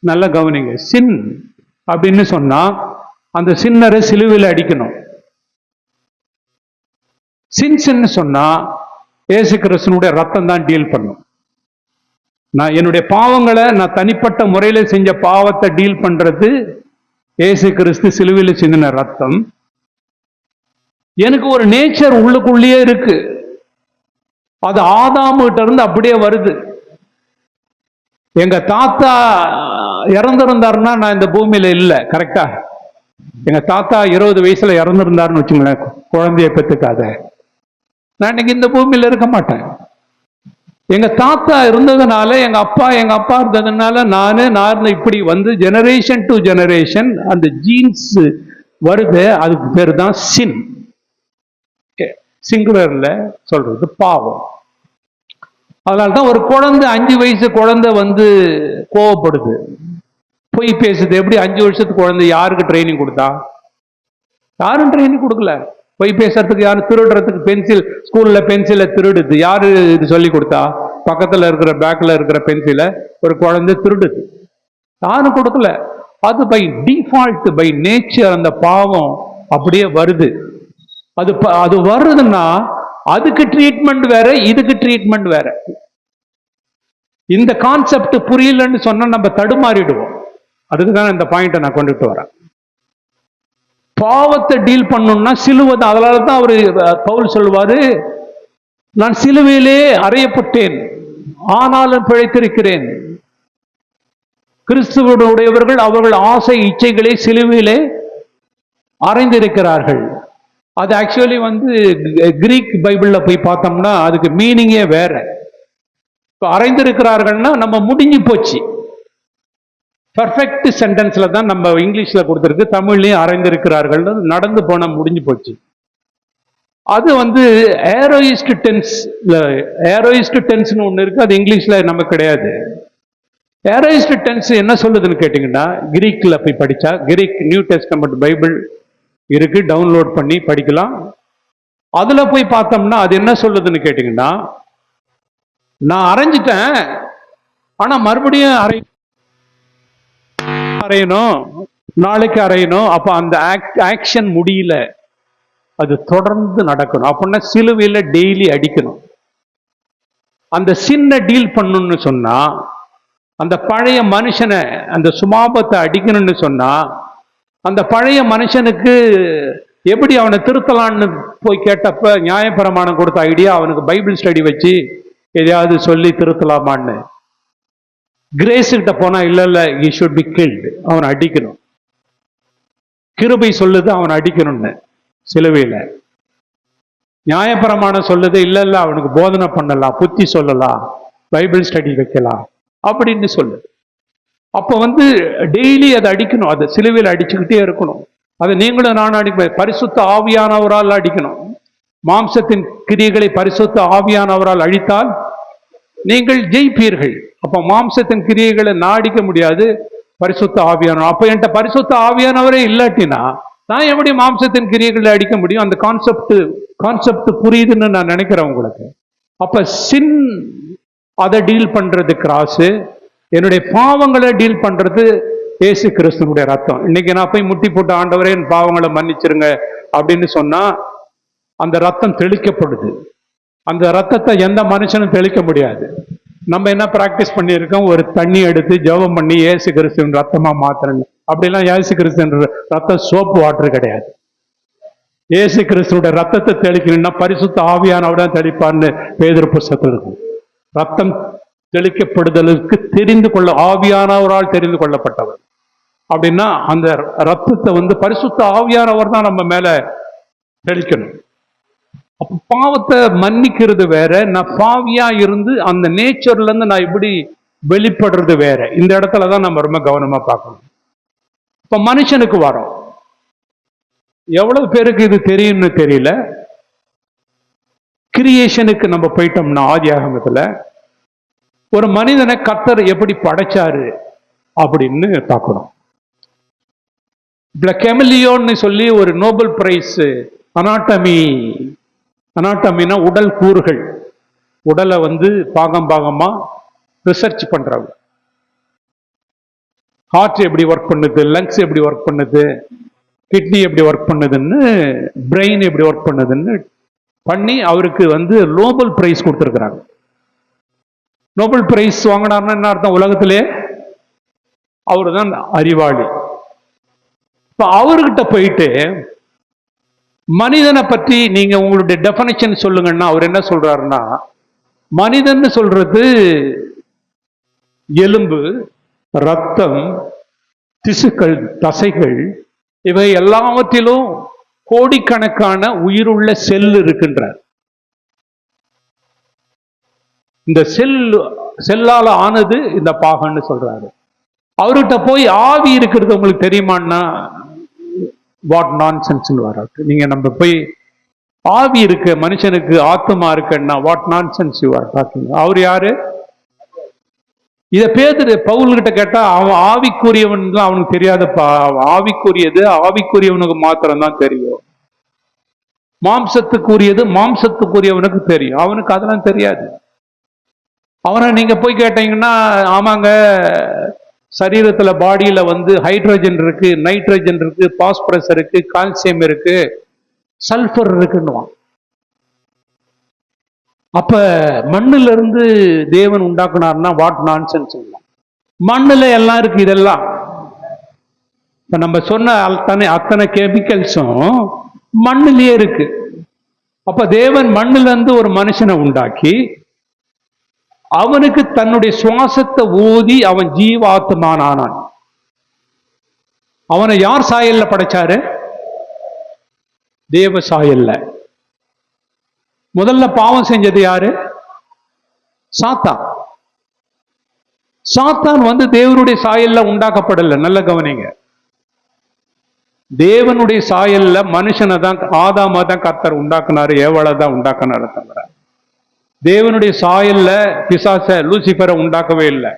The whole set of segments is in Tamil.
நல்ல கவனிங்க. சின் அப்படின்னு சொன்னா அந்த சின்னரை சிலுவையில் அடிக்கணும். சின்னு சொன்னா இயேசு கிறிஸ்துனுடைய ரத்தம் தான் டீல் பண்ணும். நான் என்னுடைய பாவங்களை, நான் தனிப்பட்ட முறையில செஞ்ச பாவத்தை டீல் பண்றது இயேசு கிறிஸ்து சிலுவையில் சிந்தின ரத்தம். எனக்கு ஒரு நேச்சர் உள்ளுக்குள்ளேயே இருக்கு, அது ஆதாமுகிட்ட இருந்து அப்படியே வருது. எங்க தாத்தா இறந்திருந்தாருன்னா நான் இந்த பூமியில இல்லை. கரெக்டா? எங்க தாத்தா 20 வயசுல இறந்திருந்தாருன்னு வச்சுங்களேன், குழந்தைய பெற்றுக்காத, நான் இன்னைக்கு இந்த பூமியில இருக்க மாட்டேன். எங்க தாத்தா இருந்ததுனால, எங்க அப்பா இருந்ததுனால நான் இப்படி வந்து ஜெனரேஷன் டு ஜெனரேஷன் அந்த ஜீன்ஸ் வருது. அதுக்கு பேர் தான் சின். சிங்குலர்ல சொல்றது பாவம். அதனால்தான் ஒரு குழந்தை, 5 வயசு குழந்தை வந்து கோவப்படுது, பொய் பேசுது. எப்படி 5 வருஷத்துக்கு குழந்தை? யாருக்கு ட்ரைனிங் கொடுத்தா? யாரும் ட்ரைனிங் கொடுக்கல. பொய் பேசுறதுக்கு யாரும், திருடுறதுக்கு பென்சில், ஸ்கூல்ல பென்சிலை திருடுது, யாரு இது சொல்லி கொடுத்தா? பக்கத்துல இருக்கிற பேக்ல இருக்கிற பென்சிலை ஒரு குழந்தை திருடுது, யாரும் கொடுக்கல. அது பை டிஃபால்ட், பை நேச்சர் அந்த பாவம் அப்படியே வருது. அது வருதுன்னா அதுக்கு ட்ரீட்மெண்ட் வேற, இதுக்கு ட்ரீட்மெண்ட் வேற. இந்த கான்செப்ட் புரியலன்னு சொன்னா நம்ம தடுமாறிடுவோம். அதுக்கு தான் இந்த பாயிண்ட்டை நான் கொண்டுட்டு வரேன். பாவத்தை டீல் பண்ணணும்னா சிலுவை தான். அதனால தான் அவரு பவுல் சொல்லுவாரு, நான் சிலுவையிலே அறையப்பட்டேன் ஆனாலும் பிழைத்திருக்கிறேன். கிறிஸ்துவனுடையவர்கள் அவர்கள் ஆசை இச்சைகளை சிலுவையிலே அறைந்திருக்கிறார்கள். அது ஆக்சுவலி வந்து கிரீக் பைபிள்ல போய் பார்த்தோம்னா அதுக்கு மீனிங்கே வேற. இப்போ அறைந்திருக்கிறார்கள்னா நம்ம முடிஞ்சு போச்சு. பர்ஃபெக்ட் சென்டென்ஸ்ல தான் நம்ம இங்கிலீஷ்ல கொடுத்துருக்கு, தமிழ்லையும் அறைந்திருக்கிறார்கள், நடந்து போன முடிஞ்சு போச்சு. அது வந்து ஏரோயிஸ்ட் டென்ஸ், ஏரோயிஸ்ட் டென்ஸ்னு ஒன்று இருக்கு, அது இங்கிலீஷ்ல நம்ம கிடையாது. ஏரோயிஸ்ட் டென்ஸ் என்ன சொல்லுதுன்னு கேட்டீங்கன்னா, கிரீக்ல போய் படிச்சா, கிரீக் நியூ டெஸ்டமெண்ட் பைபிள் இருக்கு, டவுன்லோட் பண்ணி படிக்கலாம். அதுல போய் பார்த்தோம்னா அது என்ன சொல்லுதுன்னு கேட்டீங்கன்னா, நான் அரைஞ்சிட்டேன் ஆனா மறுபடியும் அரையணும், நாளைக்கு அரையணும். அப்ப அந்த ஆக்ஷன் முடியல, அது தொடர்ந்து நடக்கணும். அப்படின்னா சிலுவையில டெய்லி அடிக்கணும். அந்த சின்ன டீல் பண்ணணும்னு சொன்னா, அந்த பழைய மனுஷனை, அந்த சுபாவத்தை அடிக்கணும்னு சொன்னா, அந்த பழைய மனுஷனுக்கு எப்படி அவனை திருத்தலான்னு போய் கேட்டப்ப நியாயப்பிரமாணம் கொடுத்த ஐடியா அவனுக்கு பைபிள் ஸ்டடி வச்சு எதையாவது சொல்லி திருத்தலாமான்னு. கிரேஸ் கிட்ட போனா இல்ல he should be killed, அவனை அடிக்கணும். கிருபை சொல்லுது அவனை அடிக்கணும்னு சிலுவையில. நியாயப்பிரமாணம் சொல்லுது இல்ல அவனுக்கு போதனை பண்ணலாம், புத்தி சொல்லலாம், பைபிள் ஸ்டடி வைக்கலாம் அப்படின்னு சொல்லுது. அப்போ வந்து டெய்லி அதை அடிக்கணும், அதை சிலுவையில் அடிச்சுக்கிட்டே இருக்கணும். அதை நீங்களும் நானும் அடிக்க, பரிசுத்த ஆவியானவரால் அடிக்கணும். மாம்சத்தின் கிரியைகளை பரிசுத்த ஆவியானவரால் அழித்தால் நீங்கள் ஜெயிப்பீர்கள். அப்ப மாம்சத்தின் கிரியைகளை நான் அடிக்க முடியாது, பரிசுத்த ஆவியானவர். அப்ப என்கிட்ட பரிசுத்த ஆவியானவரே இல்லாட்டினா நான் எப்படி மாம்சத்தின் கிரியைகளை அடிக்க முடியும்? அந்த கான்செப்ட் புரியுதுன்னு நான் நினைக்கிறேன் உங்களுக்கு. அப்ப சின் அதை டீல் பண்றது கிராஸ், என்னுடைய பாவங்களை டீல் பண்றது இயேசு கிறிஸ்துனுடைய ரத்தம். இன்னைக்கு நான் போய் முட்டி போட்டு ஆண்டவரே என் பாவங்களை மன்னிச்சிருங்க அப்படின்னு சொன்னா அந்த ரத்தம் தெளிக்கப்படுது. அந்த ரத்தத்தை எந்த மனுஷனும் தெளிக்க முடியாது. நம்ம என்ன பிராக்டிஸ் பண்ணியிருக்கோம், ஒரு தண்ணி எடுத்து ஜெபம் பண்ணி இயேசு கிறிஸ்துவின் ரத்தமா மாத்திரன்னு. அப்படிலாம் இயேசு கிறிஸ்துவின் ரத்தம் சோப்பு வாட்டர் கிடையாது. இயேசு கிறிஸ்துவோட ரத்தத்தை தெளிக்கணும்னா பரிசுத்த ஆவியானவர்தான் தெளிப்பான்னு பேதுரு புஸ்தகத்தில் இருக்கும். ரத்தம் தெளிக்கப்படுதலுக்கு தெரிந்து கொள்ள ஆவியானவரால் தெரிந்து கொள்ளப்பட்டவர். அப்படின்னா அந்த ரத்தத்தை வந்து பரிசுத்த ஆவியானவர் தான் நம்ம மேல தெளிக்கணும். அப்ப பாவத்தை மன்னிக்கிறது வேற, நான் பாவியா இருந்து அந்த நேச்சர்ல இருந்து நான் இப்படி வெளிப்படுறது வேற. இந்த இடத்துலதான் நம்ம ரொம்ப கவனமா பார்க்கணும். இப்ப மனுஷனுக்கு வரோம். எவ்வளவு பேருக்கு இது தெரியும்னு தெரியல. கிரியேஷனுக்கு நம்ம போயிட்டோம்னா, ஆதியாகமத்துல ஒரு மனிதனை கர்த்தர் எப்படி படைச்சாரு அப்படின்னு பார்க்கணும். கெமிலியோன்னு சொல்லி ஒரு நோபல் பிரைஸ், அனாட்டமினா உடல் கூறுகள், உடலை வந்து பாகம் பாகமா ரிசர்ச் பண்றவங்க. ஹார்ட் எப்படி ஒர்க் பண்ணுது, லங்ஸ் எப்படி ஒர்க் பண்ணுது, கிட்னி எப்படி ஒர்க் பண்ணுதுன்னு, பிரெயின் எப்படி ஒர்க் பண்ணுதுன்னு பண்ணி அவருக்கு வந்து நோபல் பிரைஸ் கொடுத்துருக்குறாங்க. நோபல் பிரைஸ் வாங்கினார்னா என்ன அர்த்தம்? உலகத்திலே அவரு தான் அறிவாளி. இப்ப அவர்கிட்ட போயிட்டு மனிதனை பற்றி நீங்க உங்களுடைய டெஃபனிஷன் சொல்லுங்கன்னா அவர் என்ன சொல்றாருன்னா, மனிதன் சொல்றது எலும்பு, ரத்தம், திசுக்கள், தசைகள், இவை எல்லாவற்றிலும் கோடிக்கணக்கான உயிருள்ள செல் இருக்கின்றார். இந்த செல்லால ஆனது இந்த பாகன்னு சொல்றாரு. அவர்கிட்ட போய் ஆவி இருக்கிறது உங்களுக்கு தெரியுமான்னா வாட் நான்சென்ஸ் வராது. நீங்க நம்ம போய் ஆவி இருக்கு, மனுஷனுக்கு ஆத்மா இருக்குன்னா what nonsense you are talking. அவர் யாரு? இத பேதுரு பவுல் கிட்ட கேட்டா அவன் ஆவிக்குரியவன் தான் அவனுக்கு தெரியாதப்பா. ஆவிக்குரியது ஆவிக்குரியவனுக்கு மாத்திரம் தான் தெரியும். மாம்சத்துக்குரியது மாம்சத்துக்குரியவனுக்கு தெரியும். அவனுக்கு அதெல்லாம் தெரியாது. அவனை நீங்க போய் கேட்டீங்கன்னா, ஆமாங்க சரீரத்துல பாடியில வந்து ஹைட்ரஜன் இருக்கு, நைட்ரஜன் இருக்கு, பாஸ்பரஸ் இருக்கு, கால்சியம் இருக்கு, சல்பர் இருக்குன்னுவான். அப்ப மண்ணுல இருந்து தேவன் உண்டாக்குனார்னா வாட் நான்சென்ஸ். மண்ணுல எல்லாம் இருக்கு. இதெல்லாம் இப்ப நம்ம சொன்ன அத்தனை கெமிக்கல்ஸும் மண்ணிலேயே இருக்கு. அப்ப தேவன் மண்ணுல இருந்து ஒரு மனுஷனை உண்டாக்கி அவனுக்கு தன்னுடைய சுவாசத்தை ஊதி அவன் ஜீவாத்மானானான். அவனை யார் சாயல்ல படைச்சாரு? தேவ சாயல்ல. முதல்ல பாவம் செஞ்சது யாரு? சாத்தான். சாத்தான் வந்து தேவனுடைய சாயல்ல உண்டாக்கப்படல. நல்ல கவனிங்க. தேவனுடைய சாயல்ல மனுஷனை தான், ஆதாமா தான் கர்த்தர் உண்டாக்குனாரு, ஏவாளை தான் உண்டாக்குனாரு தவிர தேவனுடைய சாயல்ல பிசாச லூசிபரை உண்டாக்கவே இல்லை.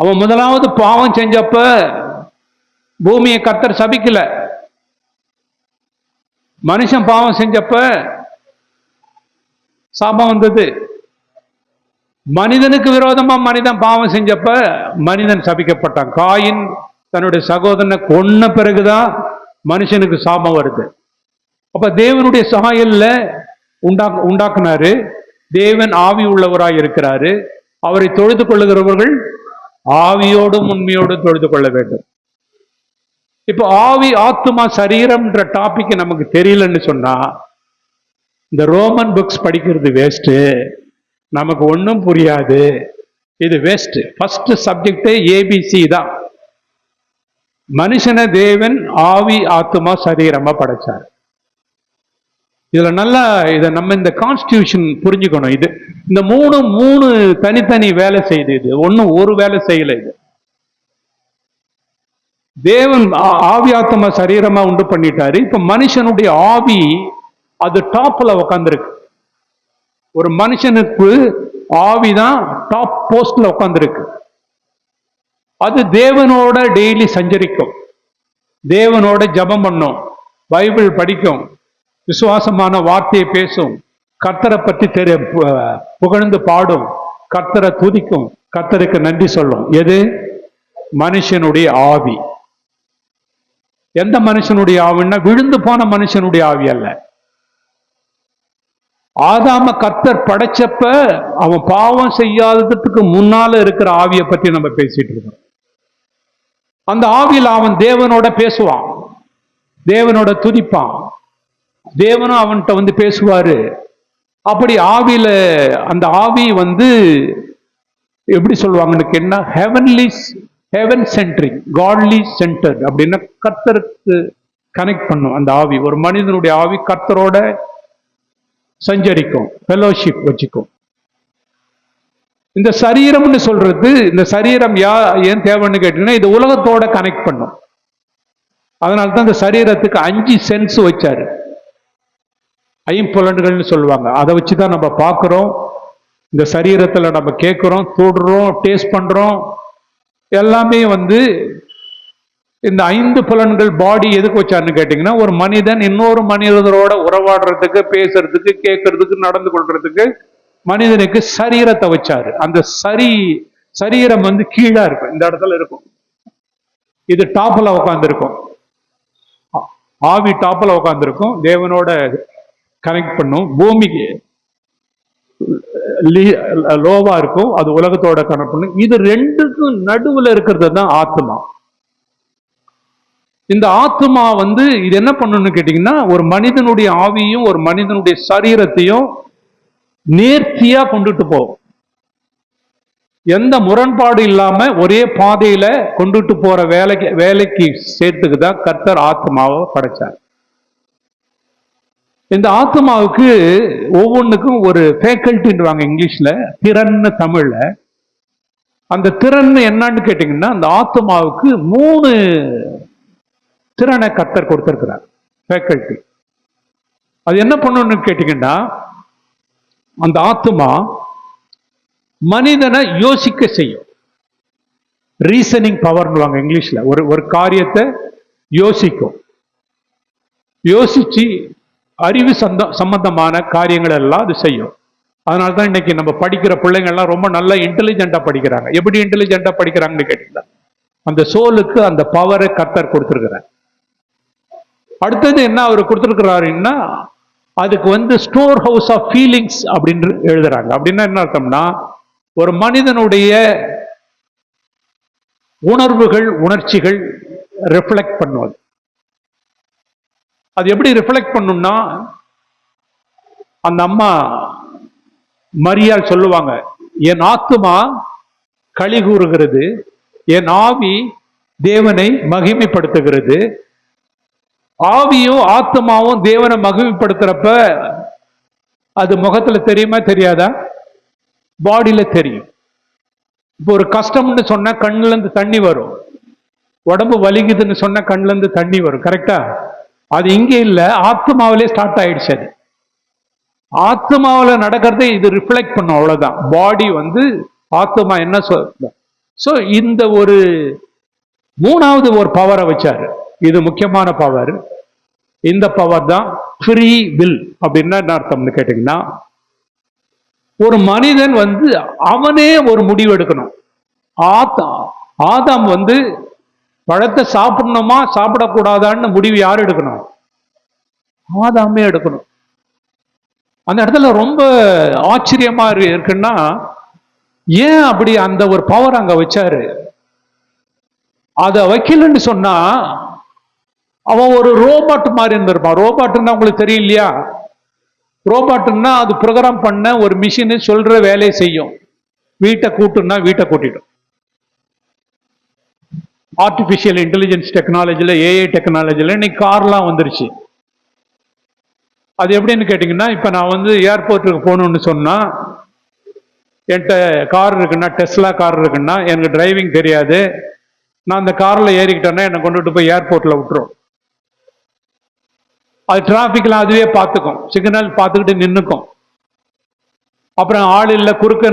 அவன் முதலாவது பாவம் செஞ்சப்ப பூமியை கர்த்தர் சபிக்கல. மனுஷன் பாவம் செஞ்சப்ப சாபம் வந்தது. மனிதனுக்கு விரோதமா மனிதன் பாவம் செஞ்சப்ப மனிதன் சபிக்கப்பட்டான். காயின் தன்னுடைய சகோதரனை கொன்ன பிறகுதான் மனுஷனுக்கு சாபம் வருது. அப்ப தேவனுடைய சாயல்ல உண்டாக்குனாரு. தேவன் ஆவி உள்ளவராய் இருக்கிறாரு. அவரை தொழுது கொள்ளுகிறவர்கள் ஆவியோடும் உண்மையோடும் தொழுது கொள்ள வேண்டும். இப்ப ஆவி ஆத்மா சரீரம்ன்ற டாபிக் நமக்கு தெரியலன்னு சொன்னா இந்த ரோமன் புக்ஸ் படிக்கிறது வேஸ்ட். நமக்கு ஒன்றும் புரியாது. இது வேஸ்ட். ஃபர்ஸ்ட் சப்ஜெக்டே ஏபிசி தான். மனுஷனை தேவன் ஆவி ஆத்மா சரீரமா படைச்சார். இதுல நல்லா இதை நம்ம இந்த கான்ஸ்டிடியூஷன் புரிஞ்சுக்கணும். இது இந்த மூணு தனித்தனி வேலை செய்யுது. இது ஒன்னும் ஒரு வேலை செய்யல. இது தேவன் ஆவி ஆத்மா சரீரமா உண்டு பண்ணிட்டாரு. இப்ப மனுஷனுடைய ஆவி அது டாப்ல உட்காந்துருக்கு. ஒரு மனுஷனுக்கு ஆவிதான் டாப் போஸ்ட்ல உட்காந்துருக்கு. அது தேவனோட டெய்லி சஞ்சரிக்கும், தேவனோட ஜபம் பண்ணும், பைபிள் படிக்கும், விசுவாசமான வார்த்தையை பேசும், கர்த்தரை பற்றி புகழ்ந்து பாடும், கர்த்தரை துதிக்கும், கர்த்தருக்கு நன்றி சொல்லும். எது? மனுஷனுடைய ஆவி. எந்த மனுஷனுடைய ஆவின்னா விழுந்து போன மனுஷனுடைய ஆவி அல்ல. ஆதாம கர்த்தர் படைச்சப்ப அவன் பாவம் செய்யாததுக்கு முன்னால இருக்கிற ஆவியை பற்றி நம்ம பேசிட்டு இருக்கோம். அந்த ஆவியில் அவன் தேவனோட பேசுவான், தேவனோட துதிப்பான், தேவனும் அவன்கிட்ட வந்து பேசுவாரு. அப்படி ஆவியில அந்த ஆவி வந்து எப்படி சொல்லுவாங்கன்னு என்ன, ஹெவன் சென்ட்ரிக், காட்லி சென்டர் அப்படின்னா கர்த்தருக்கு கனெக்ட் பண்ணும். அந்த ஆவி, ஒரு மனிதனுடைய ஆவி கர்த்தரோட சஞ்சரிக்கும், ஃபெலோஷிப் வச்சுக்கும். இந்த சரீரம்னு சொல்றது, இந்த சரீரம் ஏன் தேவைன்னு கேட்டீங்கன்னா இது உலகத்தோட கனெக்ட் பண்ணும். அதனால்தான் இந்த சரீரத்துக்கு 5 சென்ஸ் வச்சாரு. ஐம்புலன்கள்னு சொல்லுவாங்க. அதை வச்சுதான் நம்ம பார்க்கிறோம். இந்த சரீரத்துல நம்ம கேட்கிறோம், தொடுறோம், டேஸ்ட் பண்றோம். எல்லாமே வந்து இந்த 5 புலன்கள் பாடி எதுக்கு வச்சாருன்னு கேட்டீங்கன்னா, ஒரு மனிதன் இன்னொரு மனிதரோட உறவாடுறதுக்கு, பேசுறதுக்கு, கேட்கறதுக்கு, நடந்து கொள்றதுக்கு மனிதனுக்கு சரீரத்தை வச்சாரு. அந்த சரீரம் வந்து கீழே இருக்கும், இந்த இடத்துல இருக்கும். இது டாப்ல உட்காந்துருக்கும், ஆவி டாப்ல உட்காந்துருக்கும், தேவனோட கனெக்ட் பண்ணும். பூமிக்கு லோவா இருக்கும், அது உலகத்தோட கனெக்ட் பண்ணும். இது ரெண்டுக்கும் நடுவுல இருக்கிறது தான் ஆத்மா. இந்த ஆத்மா வந்து இது என்ன பண்ணணும்னு கேட்டீங்கன்னா, ஒரு மனிதனுடைய ஆவியும் ஒரு மனிதனுடைய சரீரத்தையும் நேர்த்தியா கொண்டுட்டு போகும். எந்த முரண்பாடு இல்லாம ஒரே பாதையில கொண்டுட்டு போற வேலைக்கு சேர்த்துக்கு தான் கர்த்தர் ஆத்மாவை படைச்சார். இந்த ஆத்மாவுக்கு ஒவ்வொன்றுக்கும் ஒரு ஃபேக்கல்ட்டின்றாங்க இங்கிலீஷ்ல, திறன்னு தமிழ்ல. அந்த திறன் என்னன்னு கேட்டீங்கன்னா, அந்த ஆத்மாவுக்கு 3 திறனை கர்த்தர் கொடுத்திருக்கிறார், ஃபேக்கல்ட்டி. அது என்ன பண்ணணும்னு கேட்டீங்கன்னா, அந்த ஆத்மா மனிதனை யோசிக்க செய்யும். ரீசனிங் பவர்னுவாங்க இங்கிலீஷ்ல. ஒரு காரியத்தை யோசிக்கும், யோசிச்சு அறிவு சம்பந்தமான காரியங்கள் எல்லாம் அது செய்யும். அதனால்தான் இன்னைக்கு நம்ம படிக்கிற பிள்ளைங்க எல்லாம் ரொம்ப நல்லா இன்டெலிஜென்டா படிக்கிறாங்க. எப்படி இன்டெலிஜென்டா படிக்கிறாங்கன்னு கேட்டீங்கன்னா, அந்த சோலுக்கு அந்த பவரை கர்த்தர் கொடுத்திருக்கிறார். அடுத்தது என்ன அவர் கொடுத்திருக்கிறாருன்னா, அதுக்கு வந்து ஸ்டோர் ஹவுஸ் ஆஃப் ஃபீலிங்ஸ் அப்படின்னு எழுதுறாங்க. அப்படின்னா என்ன அர்த்தம்னா, ஒரு மனிதனுடைய உணர்வுகள் உணர்ச்சிகள் ரிஃப்ளெக்ட் பண்ணுவது. அது எப்படி ரிஃப்ளெக்ட் பண்ணும்னா, அந்த அம்மா மரியாள் சொல்லுவாங்க, என் ஆத்துமா களி கூறுகிறது, என் ஆவி தேவனை மகிமைப்படுத்துகிறது. ஆவியும் ஆத்மாவும் தேவனை மகிமைப்படுத்துறப்ப அது முகத்துல தெரியுமா தெரியாதா? பாடியில தெரியும். இப்போ ஒரு கஷ்டம்னு சொன்னா கண்ணுல இருந்து தண்ணி வரும், உடம்பு வலிக்குதுன்னு சொன்னா கண்ணுல இருந்து தண்ணி வரும், கரெக்டா? அது இங்க இல்ல, ஆத்மாவிலே ஸ்டார்ட் ஆயிடுச்சு. அது ஆத்மாவில் நடக்கிறதே இது ரிஃப்ளெக்ட் பண்ணும், அவ்வளவுதான். பாடி வந்து ஆத்மா என்ன சோ இந்த ஒரு 3வது ஒரு பவரை வச்சாரு. இது முக்கியமான பவர். இந்த பவர் தான் ஃப்ரீ வில். அப்படின்னா என்ன அர்த்தம்னு கேட்டீங்கன்னா, ஒரு மனிதன் வந்து அவனே ஒரு முடிவு எடுக்கணும். ஆதாம் வந்து பழத்தை சாப்பிடணுமா சாப்பிடக்கூடாதான்னு முடிவு யார் எடுக்கணும்? ஆதாமே எடுக்கணும். அந்த இடத்துல ரொம்ப ஆச்சரியமா இருக்குன்னா, ஏன் அப்படி அந்த ஒரு பவர் அங்க வச்சாரு? அதை வைக்கலன்னு சொன்னா அவன் ஒரு ரோபாட் மாதிரி இருந்திருப்பான். ரோபாட்னா உங்களுக்கு தெரியும் இல்லையா? ரோபாட்னா அது ப்ரோக்ராம் பண்ண ஒரு மிஷின் சொல்ற வேலையை செய்யும். வீட்டை கூட்டுன்னா வீட்டை கூட்டிடும். ஆர்டிபிஷியல் இன்டெலிஜென்ஸ் டெக்னாலஜில, ஏஐ டெக்னாலஜில இன்னைக்கு கார்லாம் வந்துருச்சு. அது எப்படின்னு கேட்டீங்கன்னா, இப்ப நான் வந்து ஏர்போர்ட்டுக்கு போகணும்னு சொன்னா, என்கிட்ட கார் இருக்குன்னா, டெஸ்லா கார் இருக்குன்னா, எனக்கு டிரைவிங் தெரியாது, நான் அந்த கார்ல ஏறிக்கிட்டேன்னா என்னை கொண்டுட்டு போய் ஏர்போர்ட்ல விட்டுரும். அது டிராபிக்லாம் அதுவே பார்த்துக்கும், சிக்னல் பார்த்துக்கிட்டு நின்றுக்கும். அப்புறம் ஆள் இல்லை, குறுக்க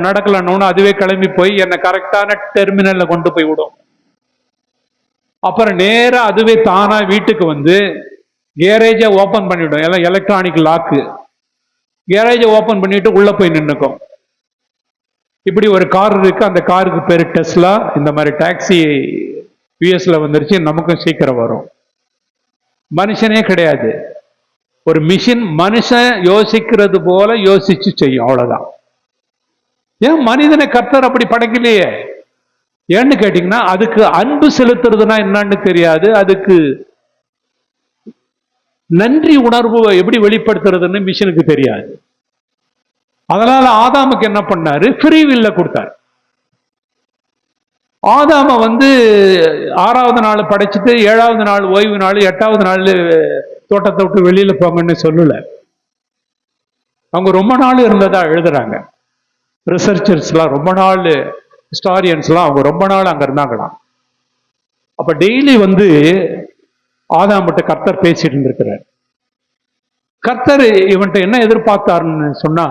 நடக்கலன்னு அதுவே கிளம்பி போய் என்னை கரெக்டான டெர்மினல்ல கொண்டு போய் விடும். அப்புறம் நேரா அதுவே தானா வீட்டுக்கு வந்து கேரேஜை ஓபன் பண்ணிவிடும். எல்லாம் எலக்ட்ரானிக் லாக்கு. கேரேஜை ஓபன் பண்ணிட்டு உள்ள போய் நின்றுக்கும். இப்படி ஒரு கார் இருக்கு, அந்த காருக்கு பேரு டெஸ்லா. இந்த மாதிரி டாக்ஸி யூஎஸ்ல வந்துருச்சு, நமக்கும் சீக்கிரம் வரும். மனுஷனே கிடையாது, ஒரு மிஷின் மனுஷன் யோசிக்கிறது போல யோசிச்சு செய்யும், அவ்வளவுதான். ஏன் மனிதனை கர்த்தர் அப்படி படைக்கலையே? ஏன்னு கேட்டீங்கன்னா, அதுக்கு அன்பு செலுத்துறதுன்னா என்னன்னு தெரியாது, அதுக்கு நன்றி உணர்வு எப்படி வெளிப்படுத்துறதுன்னு மிஷினுக்கு தெரியாது. அதனால ஆதாமுக்கு என்ன பண்ணாரு? ஃப்ரீ வில்ல கொடுத்தாரு. ஆதாம வந்து 6வது நாள் படைச்சிட்டு 7வது நாள் ஓய்வு நாள், 8வது நாள் தோட்டத்தை விட்டு வெளியில போங்கன்னு சொல்லல. அவங்க ரொம்ப நாள் இருந்ததா எழுதுறாங்க ரிசர்ச்சர்ஸ்லாம். ரொம்ப நாள் ஹிஸ்டாரியன்ஸ்லாம் அவங்க ரொம்ப நாள் அங்க இருந்தாங்களாம். அப்ப டெய்லி வந்து ஆதாம்கிட்ட கர்த்தர் பேசிட்டு இருந்திருக்கிறார். கர்த்தர் இவன்கிட்ட என்ன எதிர்பார்த்தாருன்னு சொன்னா,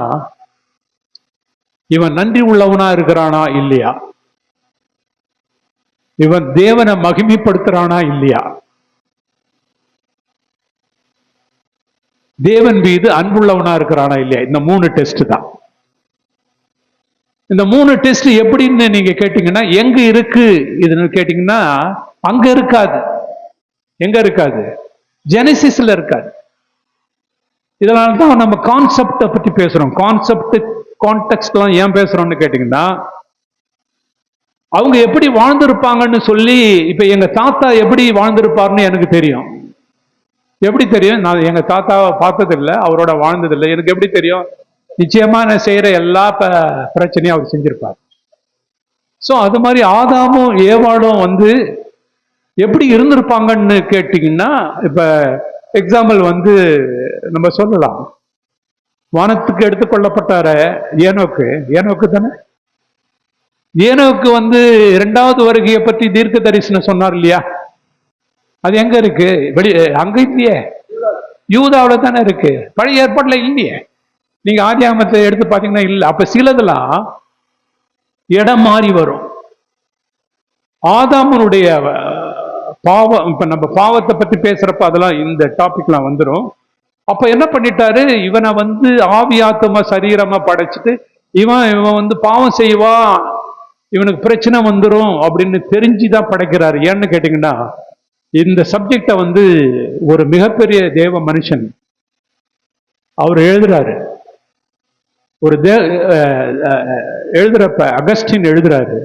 இவன் நன்றி உள்ளவனா இருக்கிறானா இல்லையா, இவன் தேவனை மகிமைப்படுத்துறானா இல்லையா, தேவன் மீது அன்புள்ளவனா இருக்கிறானா இல்லையா. இந்த 3 டெஸ்ட் தான். இந்த 3 டெஸ்ட் எப்படின்னு நீங்க கேட்டீங்கன்னா, எங்க இருக்கு இதுன்னு கேட்டீங்கன்னா, அங்க இருக்காது. எங்க இருக்காது? ஜெனசிஸ்ல இருக்காது. இதனால தான் நம்ம கான்செப்டை பத்தி பேசுறோம். கான்செப்ட் கான்டெக்ஸ்ட்லாம் ஏன் பேசுறோம்னு கேட்டீங்கன்னா, அவங்க எப்படி வாழ்ந்திருப்பாங்கன்னு சொல்லி, இப்ப எங்க தாத்தா எப்படி வாழ்ந்திருப்பாருன்னு எனக்கு தெரியும். எப்படி தெரியும்? நான் எங்க தாத்தாவை பார்த்ததில்லை, அவரோட வாழ்ந்ததில்லை. எனக்கு எப்படி தெரியும்? நிச்சயமா நான் செய்யற எல்லா பிரச்சனையும் அவர் செஞ்சிருப்பார். ஸோ அது மாதிரி ஆதாமும் ஏவாளும் வந்து எப்படி இருந்திருப்பாங்கன்னு கேட்டீங்கன்னா, இப்ப எக்ஸாம்பிள் வந்து நம்ம சொல்லலாம். வானத்துக்கு எடுத்துக்கொள்ளப்பட்டார ஏனோக்கு தானே. ஏனோக்கு வந்து 2வது வருகையை பத்தி தீர்க்க தரிசனம் சொன்னார் இல்லையா? அது எங்க இருக்கு? அங்க இல்லையே, யூதாவில தானே இருக்கு. பழைய ஏற்பாட்டுல இல்லையே. நீங்க ஆதியாகமத்தை எடுத்து பாத்தீங்கன்னா இல்ல. அப்ப சிலதெல்லாம் இடம் மாறி வரும். ஆதாமனுடைய பாவம், இப்ப நம்ம பாவத்தை பத்தி பேசுறப்ப அதெல்லாம் இந்த டாபிக்லாம் வந்துடும். அப்ப என்ன பண்ணிட்டாரு, இவனை வந்து ஆவியாத்தமா சரீரமா படைச்சிட்டு இவன் வந்து பாவம் செய்வான், இவனுக்கு பிரச்சனை வந்துடும் அப்படின்னு தெரிஞ்சுதான் படைக்கிறாரு. ஏன்னு கேட்டீங்கன்னா, இந்த சப்ஜெக்டை வந்து ஒரு மிகப்பெரிய தேவ மனுஷன் அவர் எழுதுறாரு. ஒரு எழுதுறப்ப அகஸ்டின் எழுதுறாரு.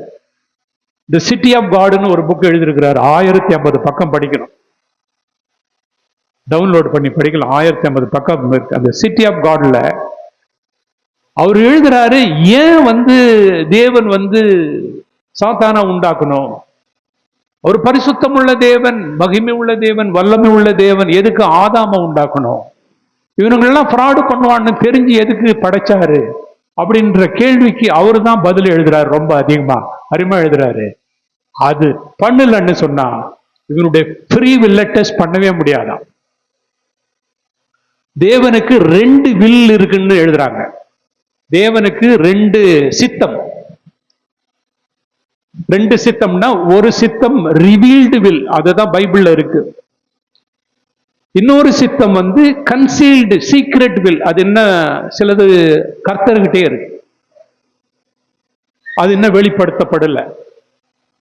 தி சிட்டி ஆஃப் காட்னு ஒரு புக் எழுதியிருக்கிறாரு. 1050 பக்கம் படிக்கணும். டவுன்லோட் பண்ணி படிக்கலாம். 1050 பக்கம் இருக்கு. அந்த சிட்டி ஆஃப் காட்ல அவர் எழுதுறாரு, ஏன் வந்து தேவன் வந்து சாத்தானா உண்டாக்கணும்? ஒரு பரிசுத்தம் உள்ள தேவன், மகிமை உள்ள தேவன், வல்லமை உள்ள தேவன் எதுக்கு ஆதாம உண்டாக்கணும்? இவனுங்கெல்லாம் ஃப்ராடு பண்ணுவான்னு தெரிஞ்சு எதுக்கு படைச்சாரு அப்படின்ற கேள்விக்கு அவரு தான் பதில் எழுதுறாரு. ரொம்ப அதிகமா அருமை எழுதுறாரு. அது பண்ணலன்னு சொன்னா இவனுடைய ஃப்ரீ வில்ல டெஸ்ட் பண்ணவே முடியாதான். தேவனுக்கு 2 வில் இருக்குன்னு எழுதுறாங்க. தேவனுக்கு 2 சித்தம். 2 சித்தம்னா, ஒரு சித்தம் ரிவீல்டு வில், அதுதான் பைபிள்ல இருக்கு. இன்னொரு சித்தம் வந்து கன்சீல்டு சீக்ரெட் வில். அது என்ன, சிலது கர்த்தர்கிட்டே இருக்கு, அது என்ன வெளிப்படுத்தப்படல.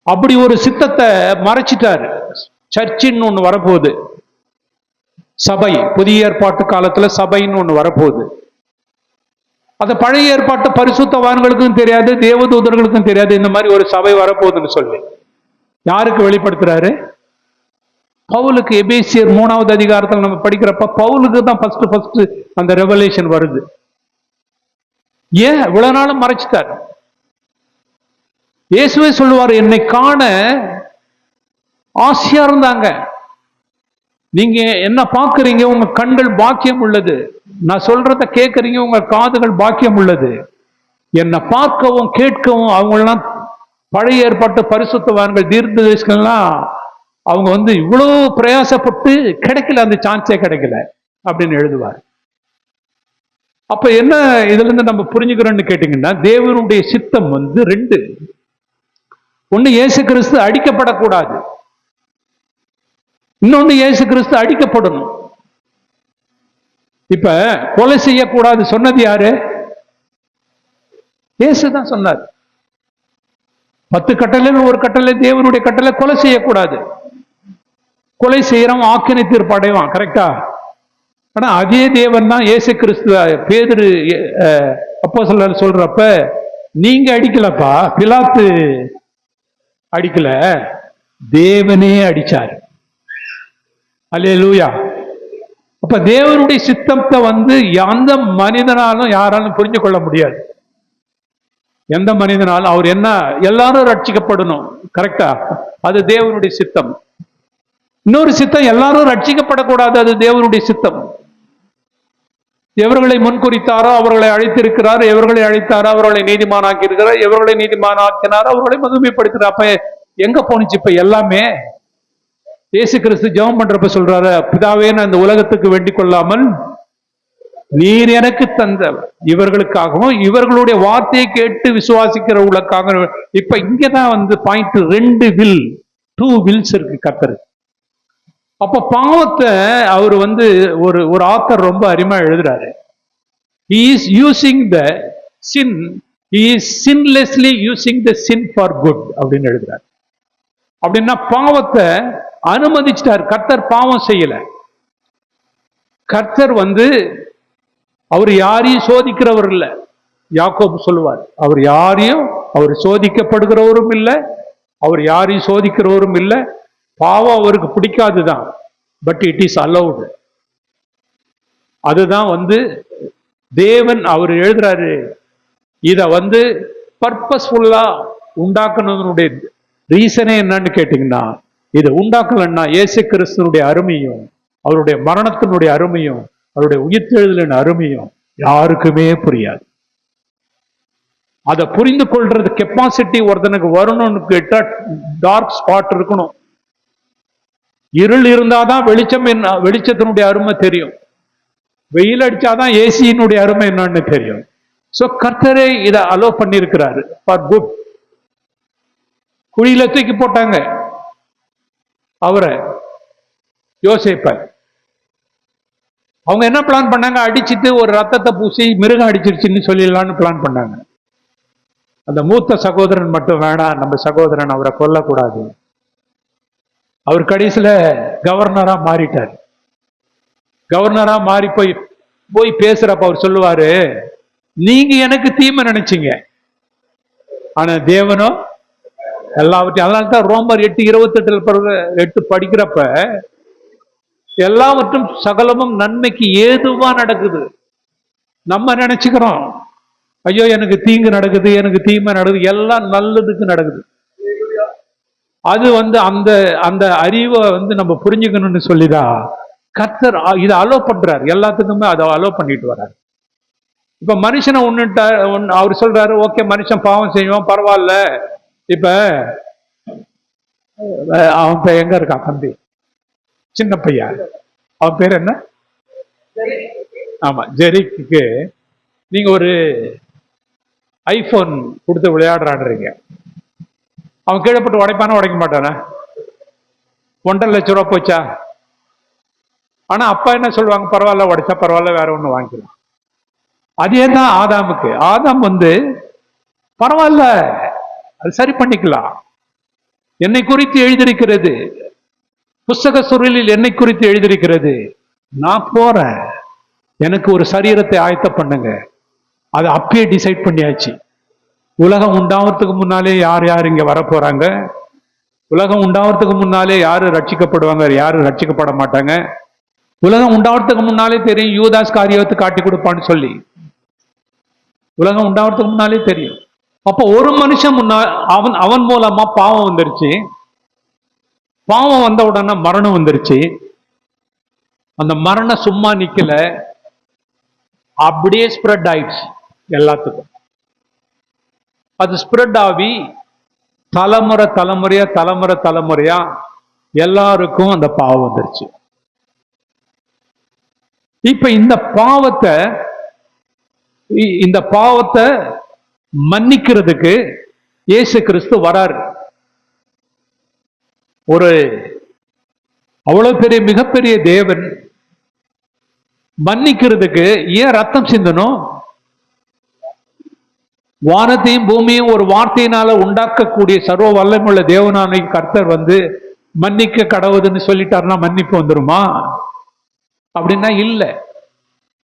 அப்படி ஒரு சித்தத்தை மறைச்சிட்டாரு. சர்ச்சின்னு ஒண்ணு வரப்போகுது, சபை. புதிய ஏற்பாட்டு காலத்துல சபைன்னு ஒண்ணு வரப்போகுது. அது பழைய ஏற்பாட்டு பரிசுத்தவான்களுக்கும் தெரியாது, தேவதூதர்களுக்கும் தெரியாது இந்த மாதிரி ஒரு சபை வரப்போகுதுன்னு சொல்லி. யாருக்கு வெளிப்படுத்துறாரு? பவுலுக்கு. எபேசியர் 3வது அதிகாரத்தில் நம்ம படிக்கிறப்ப பவுலுக்கு தான் ஃபர்ஸ்ட் அந்த ரெவலேஷன் வருது. ஏன் இவ்வளவு நாளும் மறைச்சிட்டார்? இயேசுவே சொல்லுவார், என்னை காண ஆசையா இருந்தாங்க. நீங்க என்ன பாக்குறீங்க, உங்க கண்கள் பாக்கியம் உள்ளது. நான் சொல்றத கேட்கறீங்க, உங்க காதுகள் பாக்கியம் உள்ளது. என்னை பார்க்கவும் கேட்கவும் அவங்கெல்லாம் பழைய ஏற்பாட்டு பரிசுத்தவான்கள், தீர்க்கதரிசிகள்லாம் அவங்க வந்து இவ்வளவு பிரயாசப்பட்டு கிடைக்கல, அந்த சான்ஸே கிடைக்கல அப்படின்னு எழுதுவார். அப்ப என்ன இதுல இருந்து நம்ம புரிஞ்சுக்கிறோம்னு கேட்டீங்கன்னா, தேவனுடைய சித்தம் வந்து 2. ஒண்ணு, இயேசு கிறிஸ்து அடிக்கப்படக்கூடாது. இன்னொன்னு, இயேசு கிறிஸ்து அடிக்கப்படணும். இப்ப கொலை செய்யக்கூடாது சொன்னது யாரு? இயேசு தான் சொன்னார். 10 கட்டளையில் ஒரு கட்டளை தேவனுடைய கட்டளை, கொலை செய்யக்கூடாது. கொலை செய்யறவன் ஆக்கினை தீர்ப்பு அடைவான். கரெக்டா? ஆனா அதே தேவன் தான் இயேசு கிறிஸ்து பேதுரு அப்போஸ்தலர் சொல்றப்ப, நீங்க அடிக்கலப்பா, பிலாத்து அடிக்கல, தேவனே அடிச்சார். அல்லேலூயா. அப்ப தேவனுடைய சித்தத்தை வந்து எந்த மனிதனாலும் யாராலும் புரிஞ்சு கொள்ள முடியாது. எந்த மனிதனாலும் அவர் என்ன, எல்லாரும் ரட்சிக்கப்படணும். கரெக்டா? அது தேவனுடைய சித்தம். இன்னொரு சித்தம், எல்லாரும் ரட்சிக்கப்படக்கூடாது, அது தேவனுடைய சித்தம். எவர்களை முன்குறித்தாரோ அவர்களை அழைத்திருக்கிறார், எவர்களை அழைத்தாரோ அவர்களை நீதிமானாக்கி இருக்கிறார், எவர்களை நீதிமானாக்கினாரோ அவர்களை மகிமைப்படுத்துறார். அப்ப எங்க போனுச்சு இப்ப எல்லாமே? இயேசு கிறிஸ்து ஜெபம் பண்றப்ப சொல்றாரு, பிதாவே, நான் இந்த உலகத்துக்கு வேண்டிக் கொள்ளாமல் நீர் எனக்கு தந்த இவர்களுக்காகவும் இவர்களுடைய வார்த்தையை கேட்டு விசுவாசிக்கிறவர்களுக்காக. இப்ப இங்கதான் வந்து பாயிண்ட், 2 வில், 2 வில்ஸ் இருக்கு கர்த்தர். அப்ப பாவத்தை அவர் வந்து ஒரு ஆத்தர் ரொம்ப அருமையா எழுதுறாரு. He is using the sin he is sinlessly using the sin for good அப்படின்னு எழுதுறார். அப்படின்னா பாவத்தை அனுமதிச்சிட்டார். கர்த்தர் பாவம் செய்யல. கர்த்தர் அவர் யாரையும் சோதிக்கிறவர் இல்லை. யாக்கோபு சொல்லுவார், அவர் யாரையும் அவர் சோதிக்கப்படுகிறவரும் இல்லை, அவர் யாரையும் சோதிக்கிறவரும் இல்லை. பாவம் அவருக்கு பிடிக்காதுதான், பட் இட் இஸ் அலௌடு. அதுதான் தேவன் அவர் எழுதுறாரு. இத பர்பஸ்ஃபுல்லா உண்டாக்குனதனுடைய ரீசனே என்னன்னு கேட்டீங்கன்னா, இதை உண்டாக்கலன்னா இயேசு கிறிஸ்துனுடைய அருமையும் அவருடைய மரணத்தினுடைய அருமையும் அவருடைய உயிர்த்தெழுதலின் அருமையும் யாருக்குமே புரியாது. அதை புரிந்து கொள்றது கெப்பாசிட்டி ஒருத்தனுக்கு வரணும்னு கேட்டா டார்க் ஸ்பாட் இருக்கணும். இருள் இருந்தாதான் வெளிச்சத்தினுடைய அருமை தெரியும். வெயில் அடிச்சாதான் ஏசியினுடைய அருமை என்னன்னு தெரியும். சோ கர்த்தரே இதை அலோ பண்ணிருக்கிறாரு ஃபார் குட். குழியில தூக்கி போட்டாங்க அவரை, யோசேப்ப. அவங்க என்ன பிளான் பண்ணாங்க? அடிச்சுட்டு ஒரு ரத்தத்தை பூசி மிருகம் அடிச்சிருச்சுன்னு சொல்லிடலான்னு பிளான் பண்ணாங்க. அந்த மூத்த சகோதரன் மட்டும் வேணாம், நம்ம சகோதரன், அவரை கொல்லக்கூடாது. அவர் கடைசியில கவர்னரா மாறிட்டார். கவர்னரா மாறி போய் பேசுறப்ப அவர் சொல்லுவாரு, நீங்க எனக்கு தீமை நினைச்சீங்க, ஆனா தேவனோ எல்லாவற்றையும். அதனால்தான் ரோமர் 8:28 படிக்கிறப்ப எல்லாவற்றும் சகலமும் நன்மைக்கு ஏதுவா நடக்குது. நம்ம நினைச்சுக்கிறோம், ஐயோ எனக்கு தீங்கு நடக்குது, எனக்கு தீமை நடக்குது. எல்லாம் நல்லதுக்கு நடக்குது. அது அந்த அந்த அறிவை நம்ம புரிஞ்சுக்கணும்னு சொல்லிதான் கர்த்தர் இதை அலோ பண்றாரு. எல்லாத்துக்குமே அதை அலோ பண்ணிட்டு வர்றாரு. இப்ப மனுஷனை அவர் சொல்றாரு, ஓகே மனுஷன் பாவம் செய்வான், பரவாயில்ல. இப்ப அவன் எங்க இருக்கான் தம்பி, சின்ன பையன், அவன் பேர் என்ன? ஆமா, ஜெரிக்கு நீங்க ஒரு ஐபோன் கொடுத்து விளையாடுறான்றீங்க. அவன் கீழே போட்டு உடைப்பானா உடைக்க மாட்டானா? 1.5 லட்சம் ரூபா போச்சா? ஆனா அப்பா என்ன சொல்லுவாங்க, பரவாயில்ல உடைச்சா பரவாயில்ல, வேற ஒண்ணு வாங்கிக்கலாம். அதே தான் ஆதாமுக்கு. ஆதாம் பரவாயில்ல, அது சரி பண்ணிக்கலாம், என்னை குறித்து எழுதியிருக்கிறது, புஸ்தக சுருளில் என்னை குறித்து எழுதியிருக்கிறது, நான் போறேன், எனக்கு ஒரு சரீரத்தை ஆயத்த பண்ணுங்க. அதை அப்பயே டிசைட் பண்ணியாச்சு. உலகம் உண்டாவதுக்கு முன்னாலே யார் யார் இங்க வர போறாங்க, உலகம் உண்டாவதுக்கு முன்னாலே யாரு ரட்சிக்கப்படுவாங்க, யாரு ரட்சிக்கப்பட மாட்டாங்க. உலகம் உண்டாவதுக்கு முன்னாலே தெரியும் யூதாஸ் காரியத்தை காட்டி கொடுப்பான்னு சொல்லி. உலகம் உண்டாவதுக்கு முன்னாலே தெரியும். அப்போ ஒரு மனுஷன் அவன் மூலமா பாவம் வந்துருச்சு. பாவம் வந்த உடனே மரணம் வந்துருச்சு. அந்த மரணம் சும்மா நிக்கல, அப்படியே ஸ்ப்ரெட் ஆயிடுச்சு எல்லாத்துக்கும். அது ஸ்ப்ரெட் ஆகி தலைமுறை தலைமுறையா தலைமுறை தலைமுறையா எல்லாருக்கும் அந்த பாவம் வந்துருச்சு. இப்ப இந்த பாவத்தை மன்னிக்கிறதுக்கு இயேசு கிறிஸ்து வராரு. ஒரு அவ்வளவு பெரிய மிகப்பெரிய தேவன் மன்னிக்கிறதுக்கு ஏன் ரத்தம் சிந்தணும்? வானத்தையும் பூமியும் ஒரு வார்த்தையினால உண்டாக்கக்கூடிய சர்வ வல்லமையுள்ள தேவனான கர்த்தர் மன்னிக்க கடவுதுன்னு சொல்லிட்டாருன்னா மன்னிப்பு வந்துருமா? அப்படின்னா இல்ல.